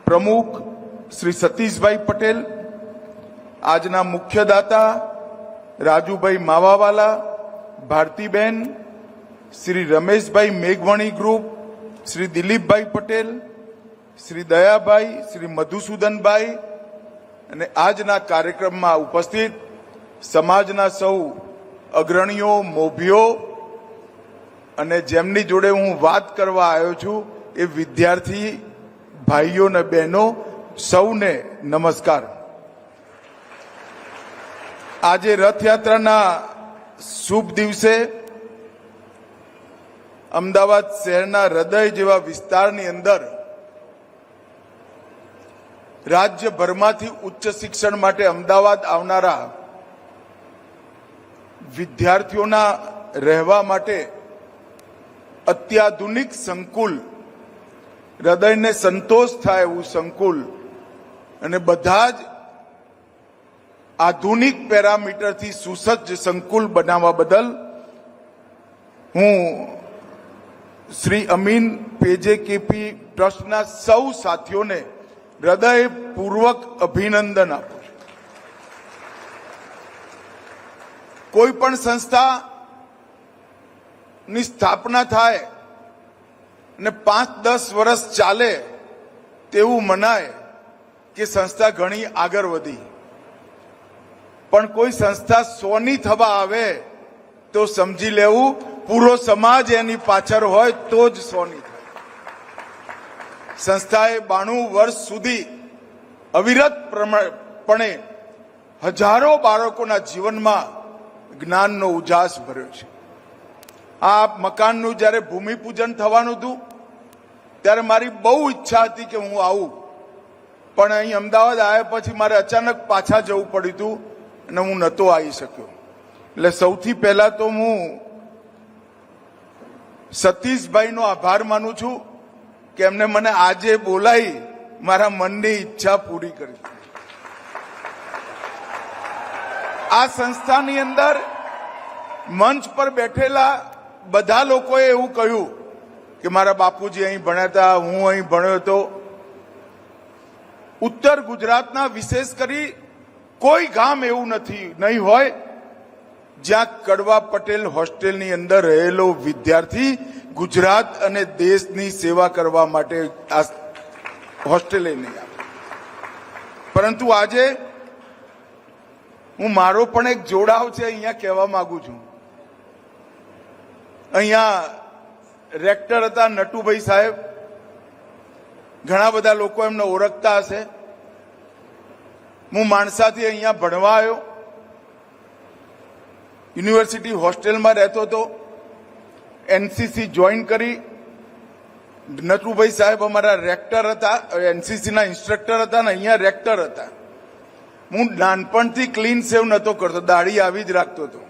પ્રમુખ શ્રી સતીશભાઈ પટેલ, આજના મુખ્ય દાતા રાજુભાઈ માવાવાલા, ભારતીબેન, શ્રી રમેશભાઈ મેઘવણી ગ્રુપ, શ્રી દિલીપભાઈ પટેલ, શ્રી દયાભાઈ, શ્રી મધુસૂદનભાઈ અને આજના કાર્યક્રમમાં ઉપસ્થિત સમાજના સૌ અગ્રણીઓ, મોભીઓ અને જેમની જોડે હું વાત કરવા આવ્યો છું એ વિદ્યાર્થી ભાઈઓ અને બહેનો, સૌને નમસ્કાર. આજે રથયાત્રાના શુભ દિવસે અમદાવાદ શહેરના હૃદય જેવા વિસ્તારની અંદર રાજ્યભરમાંથી ઉચ્ચ શિક્ષણ માટે અમદાવાદ આવનારા વિદ્યાર્થીઓના રહેવા માટે અત્યાધુનિક સંકુલ, હૃદયને સંતોષ થાય એવું સંકુલ અને બધા જ આધુનિક પેરામીટરથી સુસજ્જ સંકુલ બનાવવા બદલ હું શ્રી અમીન પેજે કેપી ટ્રસ્ટના સૌ સાથીઓને હૃદયપૂર્વક અભિનંદન આપું છું. કોઈ પણ સંસ્થાની સ્થાપના થાય અને 5-10 વર્ષ ચાલે તેવું મનાય કે સંસ્થા ઘણી આગળ વધી, પણ કોઈ સંસ્થા 100ની થવા આવે તો સમજી લેવું પૂરો સમાજ એની પાછળ હોય તો જ 100ની થાય. સંસ્થાએ 92 વર્ષ સુધી અવિરતપણે હજારો બાળકોના જીવનમાં જ્ઞાનનો ઉજાસ ભર્યો છે. આ મકાનનું જ્યારે ભૂમિપૂજન થવાનું હતું ત્યારે મારી બહુ ઈચ્છા હતી કે હું આવું, પણ અહીં અમદાવાદ આવ્યા પછી મારે અચાનક પાછા જવું પડ્યું હતું અને હું નહોતો આવી શક્યો. એટલે સૌથી પહેલા તો હું સતીશભાઈનો આભાર માનું છું કે એમને મને આજે બોલાવી મારા મનની ઈચ્છા પૂરી કરી. આ સંસ્થાની અંદર મંચ પર બેઠેલા બધા લોકોએ એવું કહ્યું કે મારા બાપુજી અહીં ભણ્યા હતા, હું અહીં ભણ્યો હતો. ઉત્તર ગુજરાતના વિશેષ કરી કોઈ ગામ એવું નહીં હોય જ્યાં કડવા પટેલ હોસ્ટેલની અંદર રહેલો વિદ્યાર્થી ગુજરાત અને દેશની સેવા કરવા માટે આ હોસ્ટેલે નહીં આવે. પરંતુ આજે હું મારો પણ એક જોડાવ છે અહીંયા કહેવા માંગુ છું. અહીંયા રેક્ટર હતા નટુભાઈ સાહેબ, ઘણા બધા લોકો એમને ઓળખતા હશે. હું માણસાથી અહીંયા ભણવા આવ્યો, યુનિવર્સિટી હોસ્ટેલમાં રહેતો હતો, એનસીસી જોઈન કરી. નટુભાઈ સાહેબ અમારા રેક્ટર હતા, એનસીસીના ઇન્સ્ટ્રક્ટર હતા ને અહીંયા રેક્ટર હતા. હું નાનપણથી ક્લીન સેવ નહોતો કરતો, દાઢી આવી જ રાખતો હતો.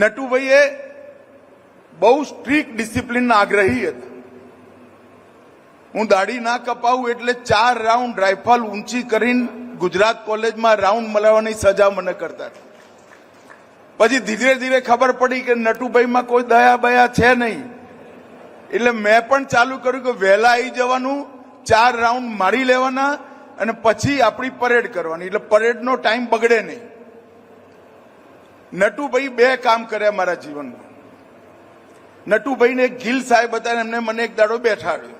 નટુભાઈએ બહુ સ્ટ્રિક્ટ ડિસિપ્લિનના આગ્રહી હતા. હું દાઢી ના કપાવું એટલે 4 રાઉન્ડ રાઇફલ ઊંચી કરીને ગુજરાત કોલેજમાં રાઉન્ડ મલાવવાની સજા મને કરતા. પછી ધીરે ધીરે ખબર પડી કે નટુભાઈમાં કોઈ દયા બયા છે નહીં, એટલે મેં પણ ચાલુ કર્યું કે વહેલા આવી જવાનું, 4 રાઉન્ડ મારી લેવાના અને પછી આપણી પરેડ કરવાની, એટલે પરેડનો ટાઈમ બગડે નહીં. નટુભાઈ 2 કામ કર્યા મારા જીવનમાં. નટુભાઈને ગિલ સાહેબ હતા, એમને મને એક દાડો બેઠાડ્યો,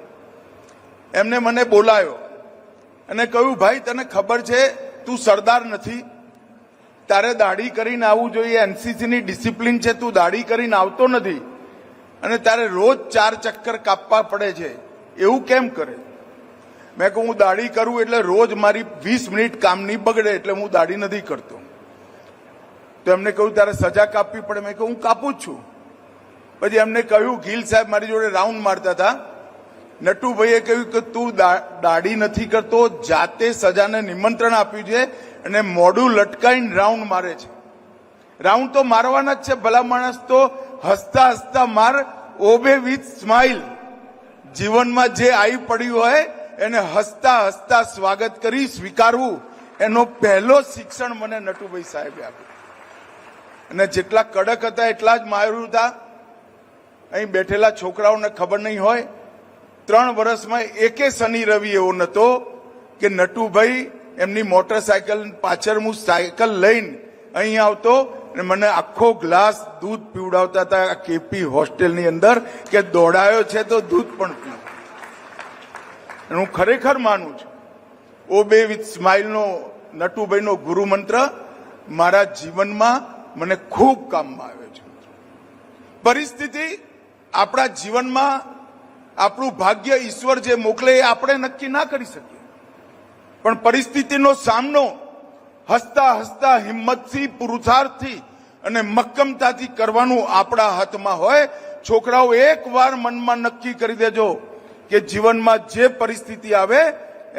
એમને મને બોલાયો અને કહ્યું, ભાઈ તને ખબર છે તું સરદાર નથી, તારે દાઢી કરીને આવવું જોઈએ, એનસીસીની ડિસિપ્લિન છે, તું દાઢી કરીને આવતો નથી અને તારે રોજ 4 ચક્કર કાપવા પડે છે, એવું કેમ કરે? મેં કહું હું દાઢી કરું એટલે રોજ મારી 20 મિનિટ કામની બગડે એટલે હું દાઢી નથી કરતો. તો એમને કહ્યું તારે સજા કાપવી પડે. મેં કહ્યું હું કાપું જ છું. પછી એમને કહ્યું, ગિલ સાહેબ મારી જોડે રાઉન્ડ મારતા હતા, નટુભાઈએ કહ્યું કે તું દાઢી નથી કરતો, જાતે સજાને નિમંત્રણ આપ્યું છે અને મોઢું લટકાઈને રાઉન્ડ મારે છે. રાઉન્ડ તો મારવાના જ છે, ભલા માણસ તો હસતા હસતા માર, ઓબે વિથ સ્માઇલ. જીવનમાં જે આવી પડ્યું હોય એને હસતા હસતા સ્વાગત કરી સ્વીકારવું, એનો પહેલો શિક્ષણ મને નટુભાઈ સાહેબે આપ્યું. અને જેટલા કડક હતા એટલા જ માર્યું હતા. અહીં બેઠેલા છોકરાઓને ખબર નહીં હોય, 3 વર્ષમાં એકે શનિ રવિ એવો નહોતો કે નટુભાઈ એમની મોટરસાયકલ પાછળ હું સાયકલ લઈને અહીં આવતો અને મને આખો ગ્લાસ દૂધ પીવડાવતા હતા કેપી હોસ્ટેલની અંદર કે દોડાયો છે તો દૂધ પણ પી. હું ખરેખર માનું છું ઓબે વિથ સ્માઇલનો નટુભાઈનો ગુરુ મંત્ર મારા જીવનમાં મને ખૂબ કામમાં આવ્યો છે. પરિસ્થિતિ આપણા જીવનમાં આપણું ભાગ્ય ઈશ્વર જે મોકલે એ આપણે નક્કી ના કરી શકીએ, પણ પરિસ્થિતિનો સામનો હસતા હસતા હિંમતથી, પુરુષાર્થથી અને મક્કમતાથી કરવાનું આપણા હાથમાં હોય. છોકરાઓ એકવાર મનમાં નક્કી કરી દેજો કે જીવનમાં જે પરિસ્થિતિ આવે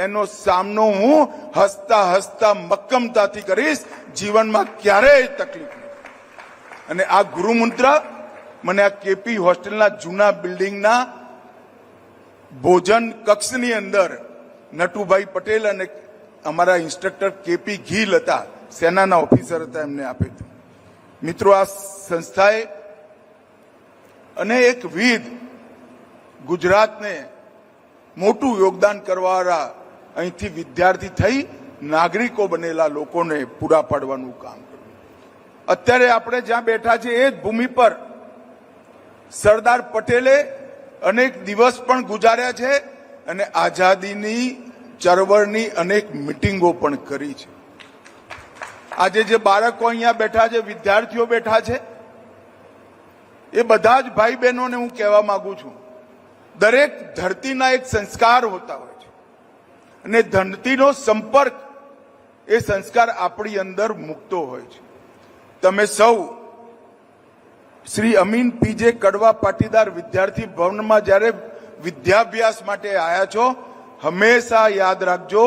એનો સામનો હું હસતા હસતા મક્કમતાથી કરીશ, જીવનમાં ક્યારેય તકલીફ નહીં. અને આ ગુરુમંત્ર મને આ કેપી હોસ્ટેલના જૂના બિલ્ડિંગના ભોજન કક્ષની અંદર નટુભાઈ પટેલ અને અમારા ઇન્સ્ટ્રક્ટર કેપી ગીલ હતા, સેનાના ઓફિસર હતા, એમને આપ્યું હતું. મિત્રો, આ સંસ્થાએ અનેકવિધ ગુજરાતને મોટું યોગદાન કરવાવાળા અહીંથી વિદ્યાર્થી થઈ નાગરિકો બનેલા લોકોને પૂરા પાડવાનું કામ કર્યું. અત્યારે આપણે જ્યાં બેઠા છીએ એ જ ભૂમિ પર સરદાર પટેલે અનેક દિવસ પણ ગુજાર્યા છે અને આઝાદીની ચળવળની અનેક મિટિંગો પણ કરી છે. આજે જે બાળકો અહીંયા બેઠા છે, વિદ્યાર્થીઓ બેઠા છે, એ બધા જ ભાઈ બહેનોને હું કહેવા માંગુ છું, દરેક ધરતીના એક સંસ્કાર હોતા હોય છે અને ધરતીનો સંપર્ક એ સંસ્કાર આપણી અંદર મૂકતો હોય છે. તમે સૌ શ્રી અમીન પીજે કડવા પાટીદાર વિદ્યાર્થી ભવનમાં જ્યારે વિદ્યાભ્યાસ માટે આવ્યા છો, હંમેશા યાદ રાખજો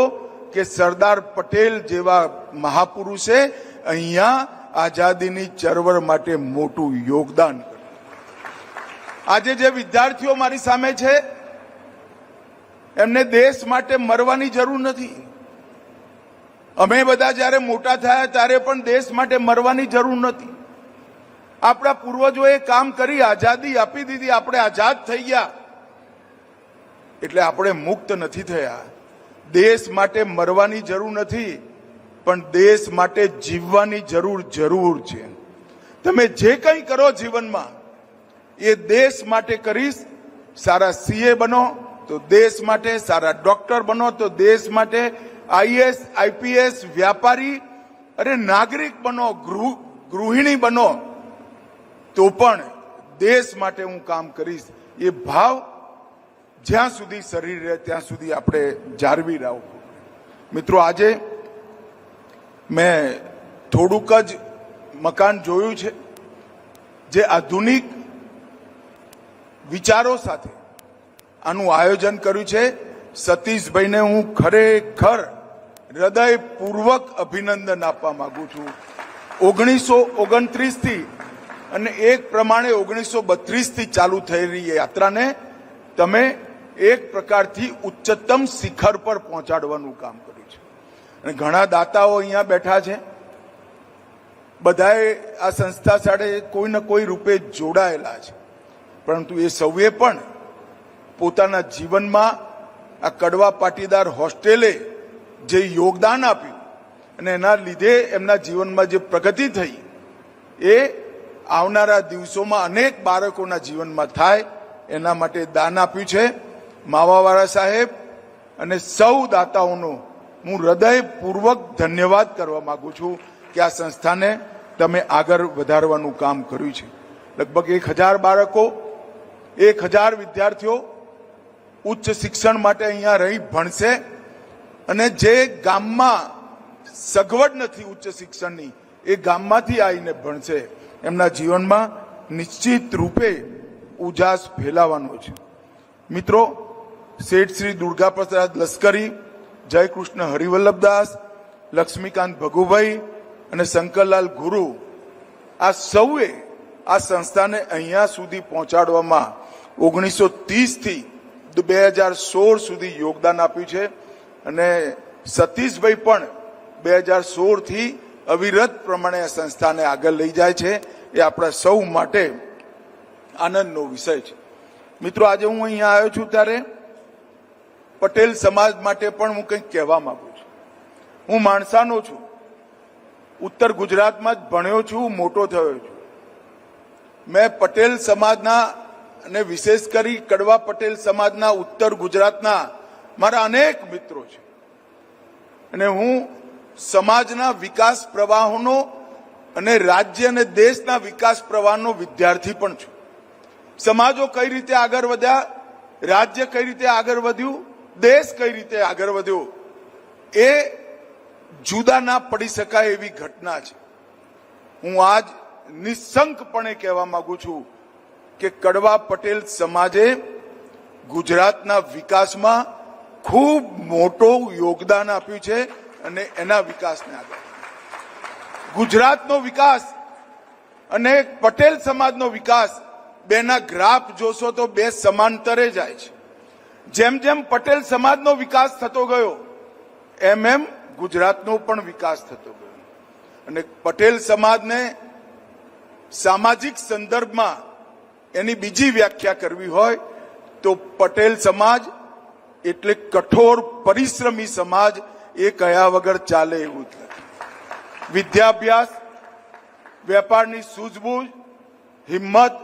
કે સરદાર પટેલ જેવા મહાપુરુષે અહીંયા આઝાદીની ચળવળ માટે મોટું યોગદાન કર્યું. આજે જે વિદ્યાર્થીઓ મારી સામે છે એમને દેશ માટે મરવાની જરૂર નથી. અમે બધા જ્યારે મોટા થયા ત્યારે પણ દેશ માટે મરવાની જરૂર નથી. આપણા પૂર્વજોએ કામ કરી આઝાદી આપી દીધી, આપણે આઝાદ થઈ ગયા એટલે આપણે મુક્ત નથી થયા. દેશ માટે મરવાની જરૂર નથી, પણ દેશ માટે જીવવાની જરૂર છે. તમે જે કંઈ કરો જીવનમાં એ દેશ માટે કરીશ. સારા સીએ બનો તો દેશ માટે, સારા ડોક્ટર બનો તો દેશ માટે, આઈએસ આઈપીએસ વ્યાપારી અરે નાગરિક બનો, ગૃહિણી બનો તો પણ દેશ માટે હું કામ કરીશ. એ ભાવ જ્યાં સુધી શરીર રહે ત્યાં સુધી આપણે જાળવી રાખવું. મિત્રો, આજે મેં થોડુંક જ મકાન જોયું છે જે આધુનિક વિચારો સાથે આનું આયોજન કર્યું છે. સતીશભાઈને હું ખરેખર હૃદયપૂર્વક અભિનંદન આપવા માંગુ છું. 1929 થી અને એક પ્રમાણે 1932 થી ચાલુ થઈ રહી યાત્રાને તમે એક પ્રકારથી ઉચ્ચતમ શિખર પર પહોંચાડવાનું કામ કર્યું છે. અને ઘણા દાતાઓ અહીંયા બેઠા છે, બધાએ આ સંસ્થા સાથે કોઈ ને કોઈ રૂપે જોડાયેલા છે, પરંતુ એ સૌએ પણ પોતાના જીવનમાં આ કડવા પાટીદાર હોસ્ટેલે જે યોગદાન આપ્યું અને એના લીધે એમના જીવનમાં જે પ્રગતિ થઈ એ આવનારા દિવસોમાં અનેક બાળકોના જીવનમાં થાય એના માટે દાન આપ્યું છે. માવાવાળા સાહેબ અને સૌ દાતાઓનો હું હૃદયપૂર્વક ધન્યવાદ કરવા માંગુ છું કે આ સંસ્થાને તમે આગળ વધારવાનું કામ કર્યું છે. લગભગ 1000 બાળકો, 1000 વિદ્યાર્થીઓ ઉચ્ચ શિક્ષણ માટે અહીંયા રહી ભણશે અને જે ગામમાં સગવડ નથી ઉચ્ચ શિક્ષણની એ ગામમાંથી આવીને ભણશે. એમના જીવનમાં નિશ્ચિત રૂપે ઉજાસ ફેલાવાનો છે. મિત્રો, શેઠ શ્રી દુર્ગાપ્રસાદ લશ્કરી, જયકૃષ્ણ હરિવલ્લભદાસ, લક્ષ્મીકાંત ભગુભાઈ અને શંકરલાલ ગુરુ આ સૌએ આ સંસ્થાને અહીંયા સુધી પહોંચાડવામાં 1930 થી 2016 સુધી યોગદાન આપ્યું છે. અને સતીશભાઈ પણ 2016 થી અવિરત પ્રમાણે આ સંસ્થાને આગળ લઈ જાય છે. એ આપણા સૌ માટે આનંદનો વિષય છે. મિત્રો, આજે હું અહીંયા આવ્યો છું ત્યારે પટેલ સમાજ માટે પણ હું કંઈક કહેવા માંગુ છું. હું માણસાનો છું, ઉત્તર ગુજરાતમાં જ ભણ્યો છું, મોટો થયો છું. મેં પટેલ સમાજના અને વિશેષ કરી કડવા પટેલ સમાજના ઉત્તર ગુજરાતના મારા અનેક મિત્રો છે અને હું સમાજના વિકાસ પ્રવાહોનો અને રાજ્ય અને દેશના વિકાસ પ્રવાહનો વિદ્યાર્થી પણ છું. સમાજો કઈ રીતે આગળ વધ્યા, રાજ્ય કઈ રીતે આગળ વધ્યું, દેશ કઈ રીતે આગળ વધ્યો એ જુદા ના પડી શકાય એવી ઘટના છે. હું આજ નિશંકપણે કહેવા માંગુ છું કે કડવા પટેલ સમાજે ગુજરાતના વિકાસમાં ખૂબ મોટું યોગદાન આપ્યું છે અને એના વિકાસને આગળ ગુજરાતનો વિકાસ અને પટેલ સમાજનો વિકાસ બેના ગ્રાફ જોશો તો બે સમાંતરે જાય છે. જેમ જેમ પટેલ સમાજનો વિકાસ થતો ગયો એમ ગુજરાતનો પણ વિકાસ થતો ગયો. અને પટેલ સમાજને સામાજિક સંદર્ભમાં એની બીજી વ્યાખ્યા કરવી હોય તો પટેલ સમાજ એટલે કઠોર પરિશ્રમી સમાજ, એ કયા વગર ચાલે એવું જ નથી. વિદ્યાભ્યાસ, વેપારની સૂઝબૂઝ, હિંમત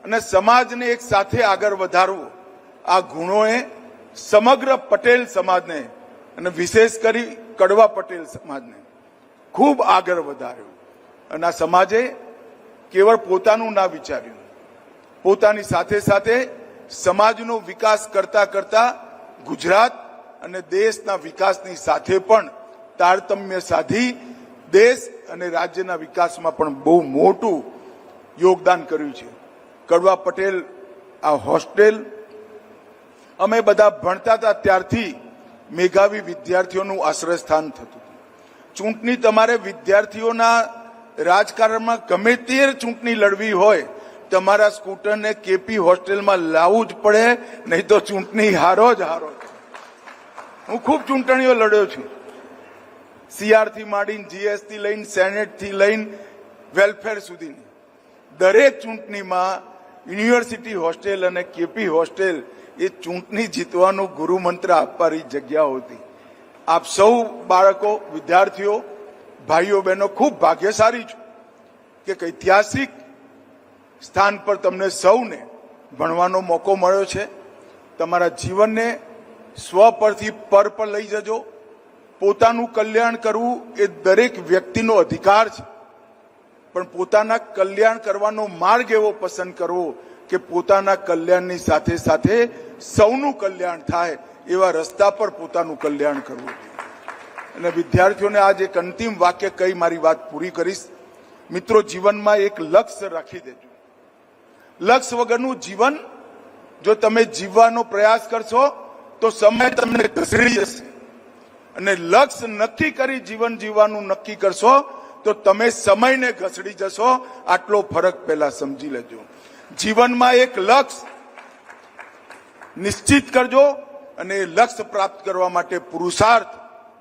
અને સમાજને એક સાથે આગળ વધારવું, આ ગુણોએ સમગ્ર પટેલ સમાજને અને વિશેષ કરી કડવા પટેલ સમાજને ખૂબ આગળ વધાર્યું. અને આ સમાજે કેવળ પોતાનું ના વિચાર્યું, પોતાની સાથે સાથે સમાજનો વિકાસ કરતા કરતા ગુજરાત અને દેશના વિકાસની સાથે પણ તારતમ્ય સાધી દેશ અને રાજ્યના વિકાસમાં પણ બહુ મોટું યોગદાન કર્યું છે. કડવા પટેલ આ હોસ્ટેલ અમે બધા ભણતા હતા ત્યારથી મેધાવી વિદ્યાર્થીઓનું આશ્રયસ્થાન થતું હતું. ચૂંટણી તમારે વિદ્યાર્થીઓના રાજકારણમાં ગમે તે ચૂંટણી લડવી હોય, તમારા સ્કૂટરને કેપી હોસ્ટેલમાં લાવવું જ પડે, નહીં તો ચૂંટણી હારો જ હારો. હું ખૂબ ચૂંટણીઓ લડ્યો છું, CR થી માંડીને GS થી લઈને સેનેટ થી લઈને વેલફેર સુધીની દરેક ચૂંટણીમાં યુનિવર્સિટી હોસ્ટેલ અને કેપી હોસ્ટેલ એ ચૂંટણી જીતવાનું ગુરુ મંત્ર આપવાની જગ્યાઓ હતી. આપ સૌ બાળકો, વિદ્યાર્થીઓ, ભાઈઓ બહેનો ખૂબ ભાગ્યશાળી છો કે ઐતિહાસિક સ્થાન પર તમને સૌને ભણવાનો મોકો મળ્યો છે. તમારા જીવનને સ્વ પરથી પર પર લઈ જજો. પોતાનું કલ્યાણ કરવું એ દરેક વ્યક્તિનો અધિકાર છે, પણ પોતાના કલ્યાણ કરવાનો માર્ગ એવો પસંદ કરવો કે પોતાના કલ્યાણની સાથે સાથે સૌનું કલ્યાણ થાય એવા રસ્તા પર પોતાનું કલ્યાણ કરવું. અને વિદ્યાર્થીઓને આજ એક અંતિમ વાક્ય કહી મારી વાત પૂરી કરીશ. મિત્રો, જીવનમાં એક લક્ષ્ય રાખી દેજો. લક્ષ્ય વગરનું જીવન જો તમે જીવવાનો પ્રયાસ કરશો તો સમય તમને ઘસડી જશે, અને લક્ષ્ય નક્કી કરી જીવન જીવવાનું નક્કી કરશો તો તમે સમયને ઘસડી જશો. આટલો ફરક પહેલા સમજી લેજો. જીવનમાં એક લક્ષ્ય નિશ્ચિત કરજો અને એ લક્ષ્ય પ્રાપ્ત કરવા માટે પુરુષાર્થ,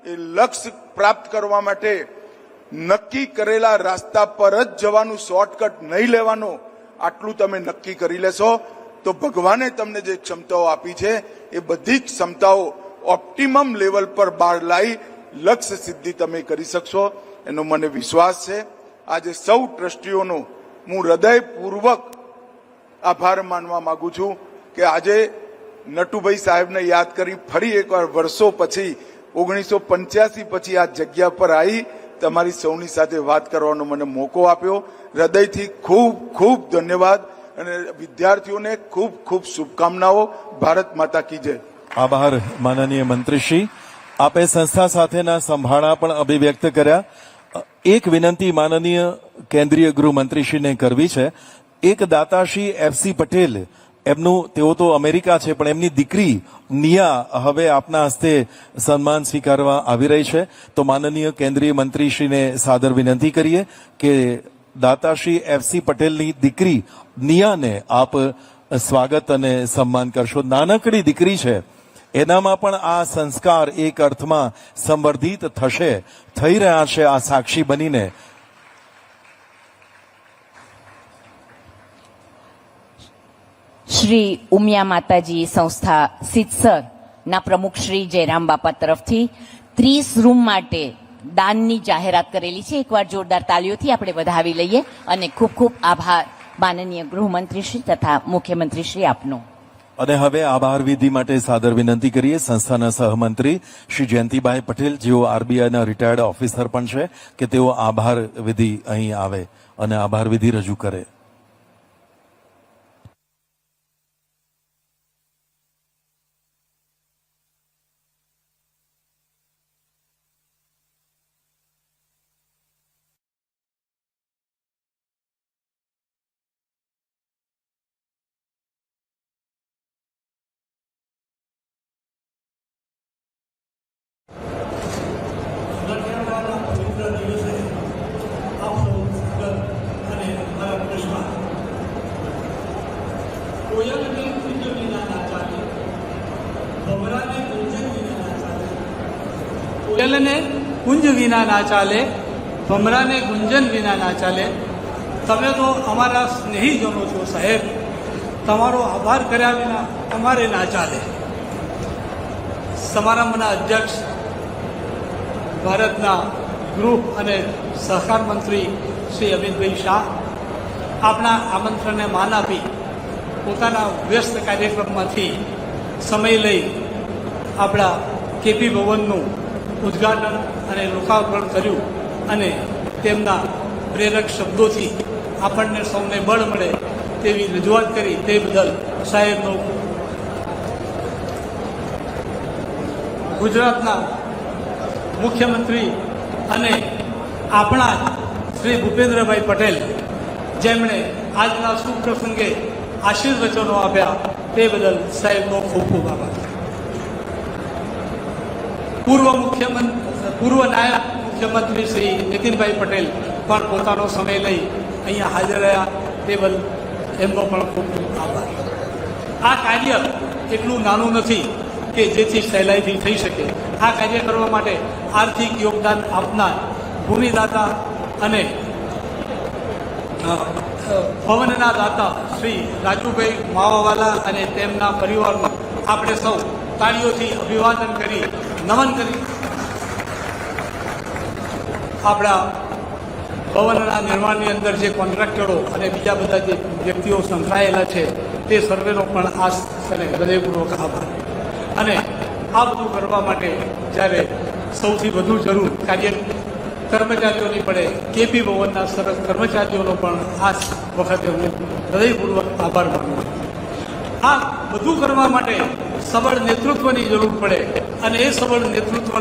એ લક્ષ્ય પ્રાપ્ત કરવા માટે નક્કી કરેલા રસ્તા પર જ જવાનું, શોર્ટકટ નહીં લેવાનો. આટલું તમે નક્કી કરી લેશો તો ભગવાને તમને જે ક્ષમતાઓ આપી છે એ બધી જ ક્ષમતાઓ ઓપ્ટિમમ લેવલ પર બહાર લાવી લક્ષ્ય સિદ્ધિ તમે કરી શકશો, એનો મને વિશ્વાસ છે. આજે સૌ ટ્રસ્ટીઓનો હું હૃદયપૂર્વક આભાર માનવા માંગુ છું કે આજે નટુભાઈ સાહેબને યાદ કરી ફરી એકવાર વર્ષો પછી 1985 પછી આ જગ્યા પર આવી તમારી સૌની સાથે વાત કરવાનો મને મોકો આપ્યો. હૃદયથી ખૂબ ખૂબ ધન્યવાદ અને વિદ્યાર્થીઓને ખૂબ ખૂબ શુભકામનાઓ. ભારત માતા કી જય. આભાર માનનીય મંત્રીશ્રી. આપે સંસ્થા સાથેના સંભાળા પણ અભિવ્યક્ત કર્યા. એક વિનંતી માનનીય કેન્દ્રીય ગૃહમંત્રીશ્રીને કરવી છે. એક દાતાશ્રી FC પટેલ, એમનું, તેઓ તો અમેરિકા છે, પણ એમની દીકરી નિયા હવે આપના હસ્તે સન્માન સ્વીકારવા આવી રહી છે. તો માનનીય કેન્દ્રીય મંત્રીશ્રીને સાદર વિનંતી કરીએ કે દાતાશ્રી FC પટેલની દીકરી નિયાને આપ સ્વાગત અને સન્માન કરશો. નાનકડી દીકરી છે, એનામાં પણ આ સંસ્કાર એક અર્થમાં સંવર્ધિત થશે, થઈ રહ્યા છે આ સાક્ષી બનીને. શ્રી ઉમિયા માતાજી સંસ્થા સિદ્ધસરના પ્રમુખ શ્રી જયરામ બાપા તરફથી 30 રૂમ માટે દાનની જાહેરાત કરેલી છે. એકવાર જોરદાર તાળીઓથી આપણે વધાવી લઈએ અને ખૂબ ખૂબ આભાર માનનીય ગૃહમંત્રીશ્રી તથા મુખ્યમંત્રીશ્રી આપનો. અને હવે આભાર વિધિ માટે સાદર વિનંતી કરીએ સંસ્થાના સહમંત્રી શ્રી જયંતિભાઈ પટેલ, જેઓ RBIના રિટાયર્ડ ઓફિસર પણ છે, કે તેઓ આભાર વિધિ અહીં આવે અને આભાર વિધિ રજૂ કરે. કોયલને કુંજ વિના ના ચાલે, ભમરાને ગુંજન વિના ના ચાલે. તમે તો અમારા સ્નેહીજનો છો સાહેબ, તમારો આભાર કર્યા વિના અમારે ના ચાલે. સમારંભના અધ્યક્ષ ભારતના ગૃહ અને સહકાર મંત્રી શ્રી અમિતભાઈ શાહ આપણા આમંત્રણને માન આપી પોતાના વ્યસ્ત કાર્યક્રમમાંથી સમય લઈ આપણા કેપી ભવનનું ઉદ્ઘાટન અને લોકાર્પણ કર્યું અને તેમના પ્રેરક શબ્દોથી આપણને સૌને બળ મળે તેવી રજૂઆત કરી તે બદલ સાહેબનો ગુજરાતના મુખ્યમંત્રી અને આપણા શ્રી ભૂપેન્દ્રભાઈ પટેલ જેમણે આજના શુભ પ્રસંગે આશીર્વચનો આપ્યા તે બદલ સાહેબનો ખૂબ ખૂબ આભાર. પૂર્વ નાયબ મુખ્યમંત્રી શ્રી નીતિનભાઈ પટેલ પણ પોતાનો સમય લઈ અહીંયા હાજર રહ્યા તે બદલ એમનો પણ ખૂબ ખૂબ આભાર. આ કાર્ય એટલું નાનું નથી કે જેથી સહેલાઈથી થઈ શકે. આ કાર્ય કરવા માટે આર્થિક યોગદાન આપનાર ભૂમિદાતા અને ભવનના દાતા શ્રી રાજુભાઈ માવાવાલા અને તેમના પરિવારનું આપણે સૌ તાળીઓથી અભિવાદન કરી નમન કરી આપણા ભવનના નિર્માણની અંદર જે કોન્ટ્રાક્ટરો અને બીજા બધા જે વ્યક્તિઓ સંકળાયેલા છે તે સર્વેનો પણ આ અને હૃદયપૂર્વક આભાર. અને આ બધું કરવા માટે જ્યારે સૌથી વધુ જરૂર કર્મચારીઓની પડે કેપી ભવનના સરસ કર્મચારીઓનો પણ આ વખતે હું હૃદયપૂર્વક આભાર માનું છું. આ બધું કરવા માટે સબળ નેતૃત્વની જરૂર પડે અને એ સબળ નેતૃત્વ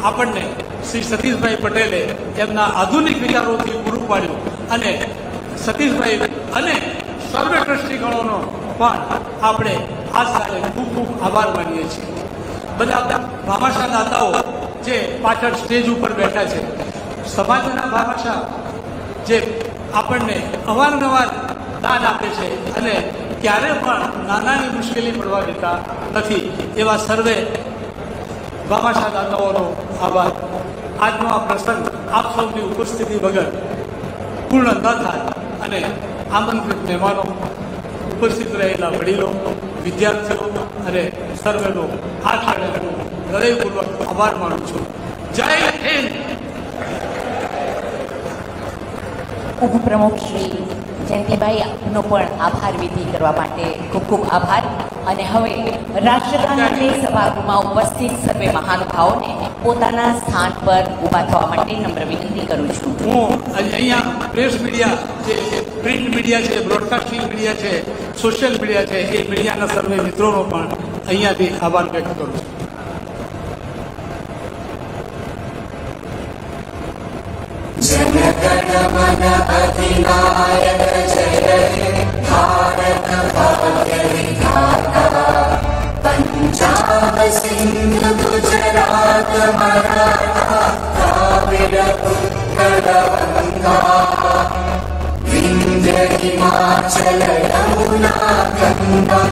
આપણને શ્રી સતીશભાઈ પટેલે એમના આધુનિક વિચારોથી પૂરું પાડ્યું અને સતીશભાઈ અને સર્વે ટ્રસ્ટીગણોનો પણ આપણે આ સાથે ખૂબ ખૂબ આભાર માનીએ છીએ. બધા ભામાશા દાતાઓ જે પાછળ સ્ટેજ ઉપર બેઠા છે, સમાજના ભામાશા જે આપણને અવારનવાર દાન આપે છે અને ક્યારે પણ નાનાની મુશ્કેલી પડવા દેતા નથી, એવા સર્વે ભામાશા દાતાઓનો આભાર. આજનો આ પ્રસંગ આપ સૌની ઉપસ્થિતિ વગર પૂર્ણ ન થાય અને આમંત્રિત મહેમાનો, ઉપસ્થિત રહેલા વડીલો, વિદ્યાર્થીઓ અને સર્વેનો આ ક્ષણે હૃદયપૂર્વક આભાર માનું છું. જય હિન્દ. ઉપપ્રમુખ શ્રી જયંતિભાઈ આપનો પણ આભાર વિધિ કરવા માટે ખૂબ ખૂબ આભાર. અને હવે રાષ્ટ્રગાન સભાગૃહમાં ઉપસ્થિત સર્વે મહાનુભાવોને પોતાના સ્થાન પર ઊભા થવા માટે નમ્ર વિનંતી કરું છું. હું અહીંયા પ્રેસ મીડિયા જે પ્રિન્ટ મીડિયા છે, બ્રોડકાસ્ટિંગ મીડિયા છે, સોશિયલ મીડિયા છે, એ મીડિયાના સર્વે મિત્રોનો પણ અહીંયાથી આભાર વ્યક્ત કરું છું. जनगणमन अधिनायक जय हे भारत भाग्य विधाता पंजाब सिंध गुजरात मराठा द्राविड उत्कल गंगा विंध्य हिमाचल यमुना गंगा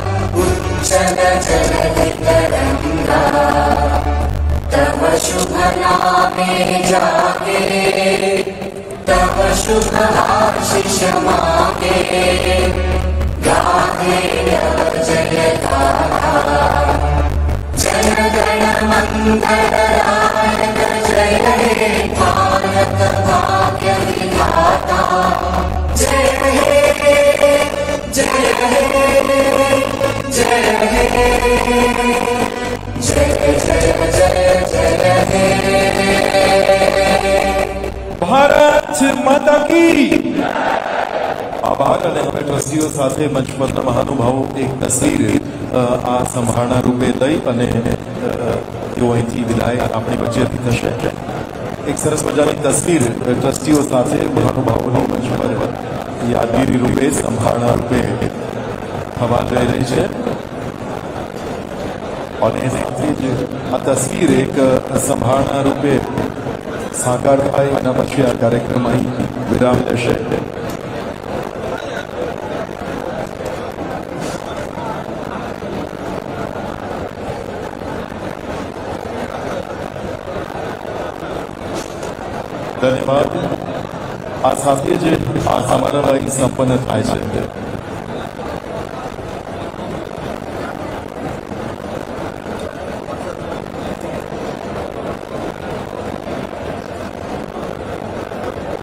उच्चल जलधि तरंगा तव शुभ नामे जागे तव शुभ आशीष मागे गाहे जय गाथा जन गण मंगलदायक जय हे भारत भाग्य विधाता जय हे जय हे जय हे ભારત માતા કી. આભાર. અને હવે ટ્રસ્ટીઓ સાથે મંચ પરના મહાનુભાવો એક તસવીર આ સંભાળના રૂપે લઈ અને તેઓ અહીંથી વિદાય આપણી વચ્ચેથી થશે. એક સરસ મજાની તસવીર ટ્રસ્ટીઓ સાથે મહાનુભાવોની મંચ પર યાદગીરી રૂપે સંભાળના રૂપે થવા જઈ રહી છે. અને એનાથી જ આ તસવીર એક સંભાળના રૂપે સાકાર થાય એના પછી આ કાર્યક્રમ અહીં વિરામ લેશે. ધન્યવાદ. આ સાથે જ આ સમારોહ અહીં સંપન્ન થાય છે.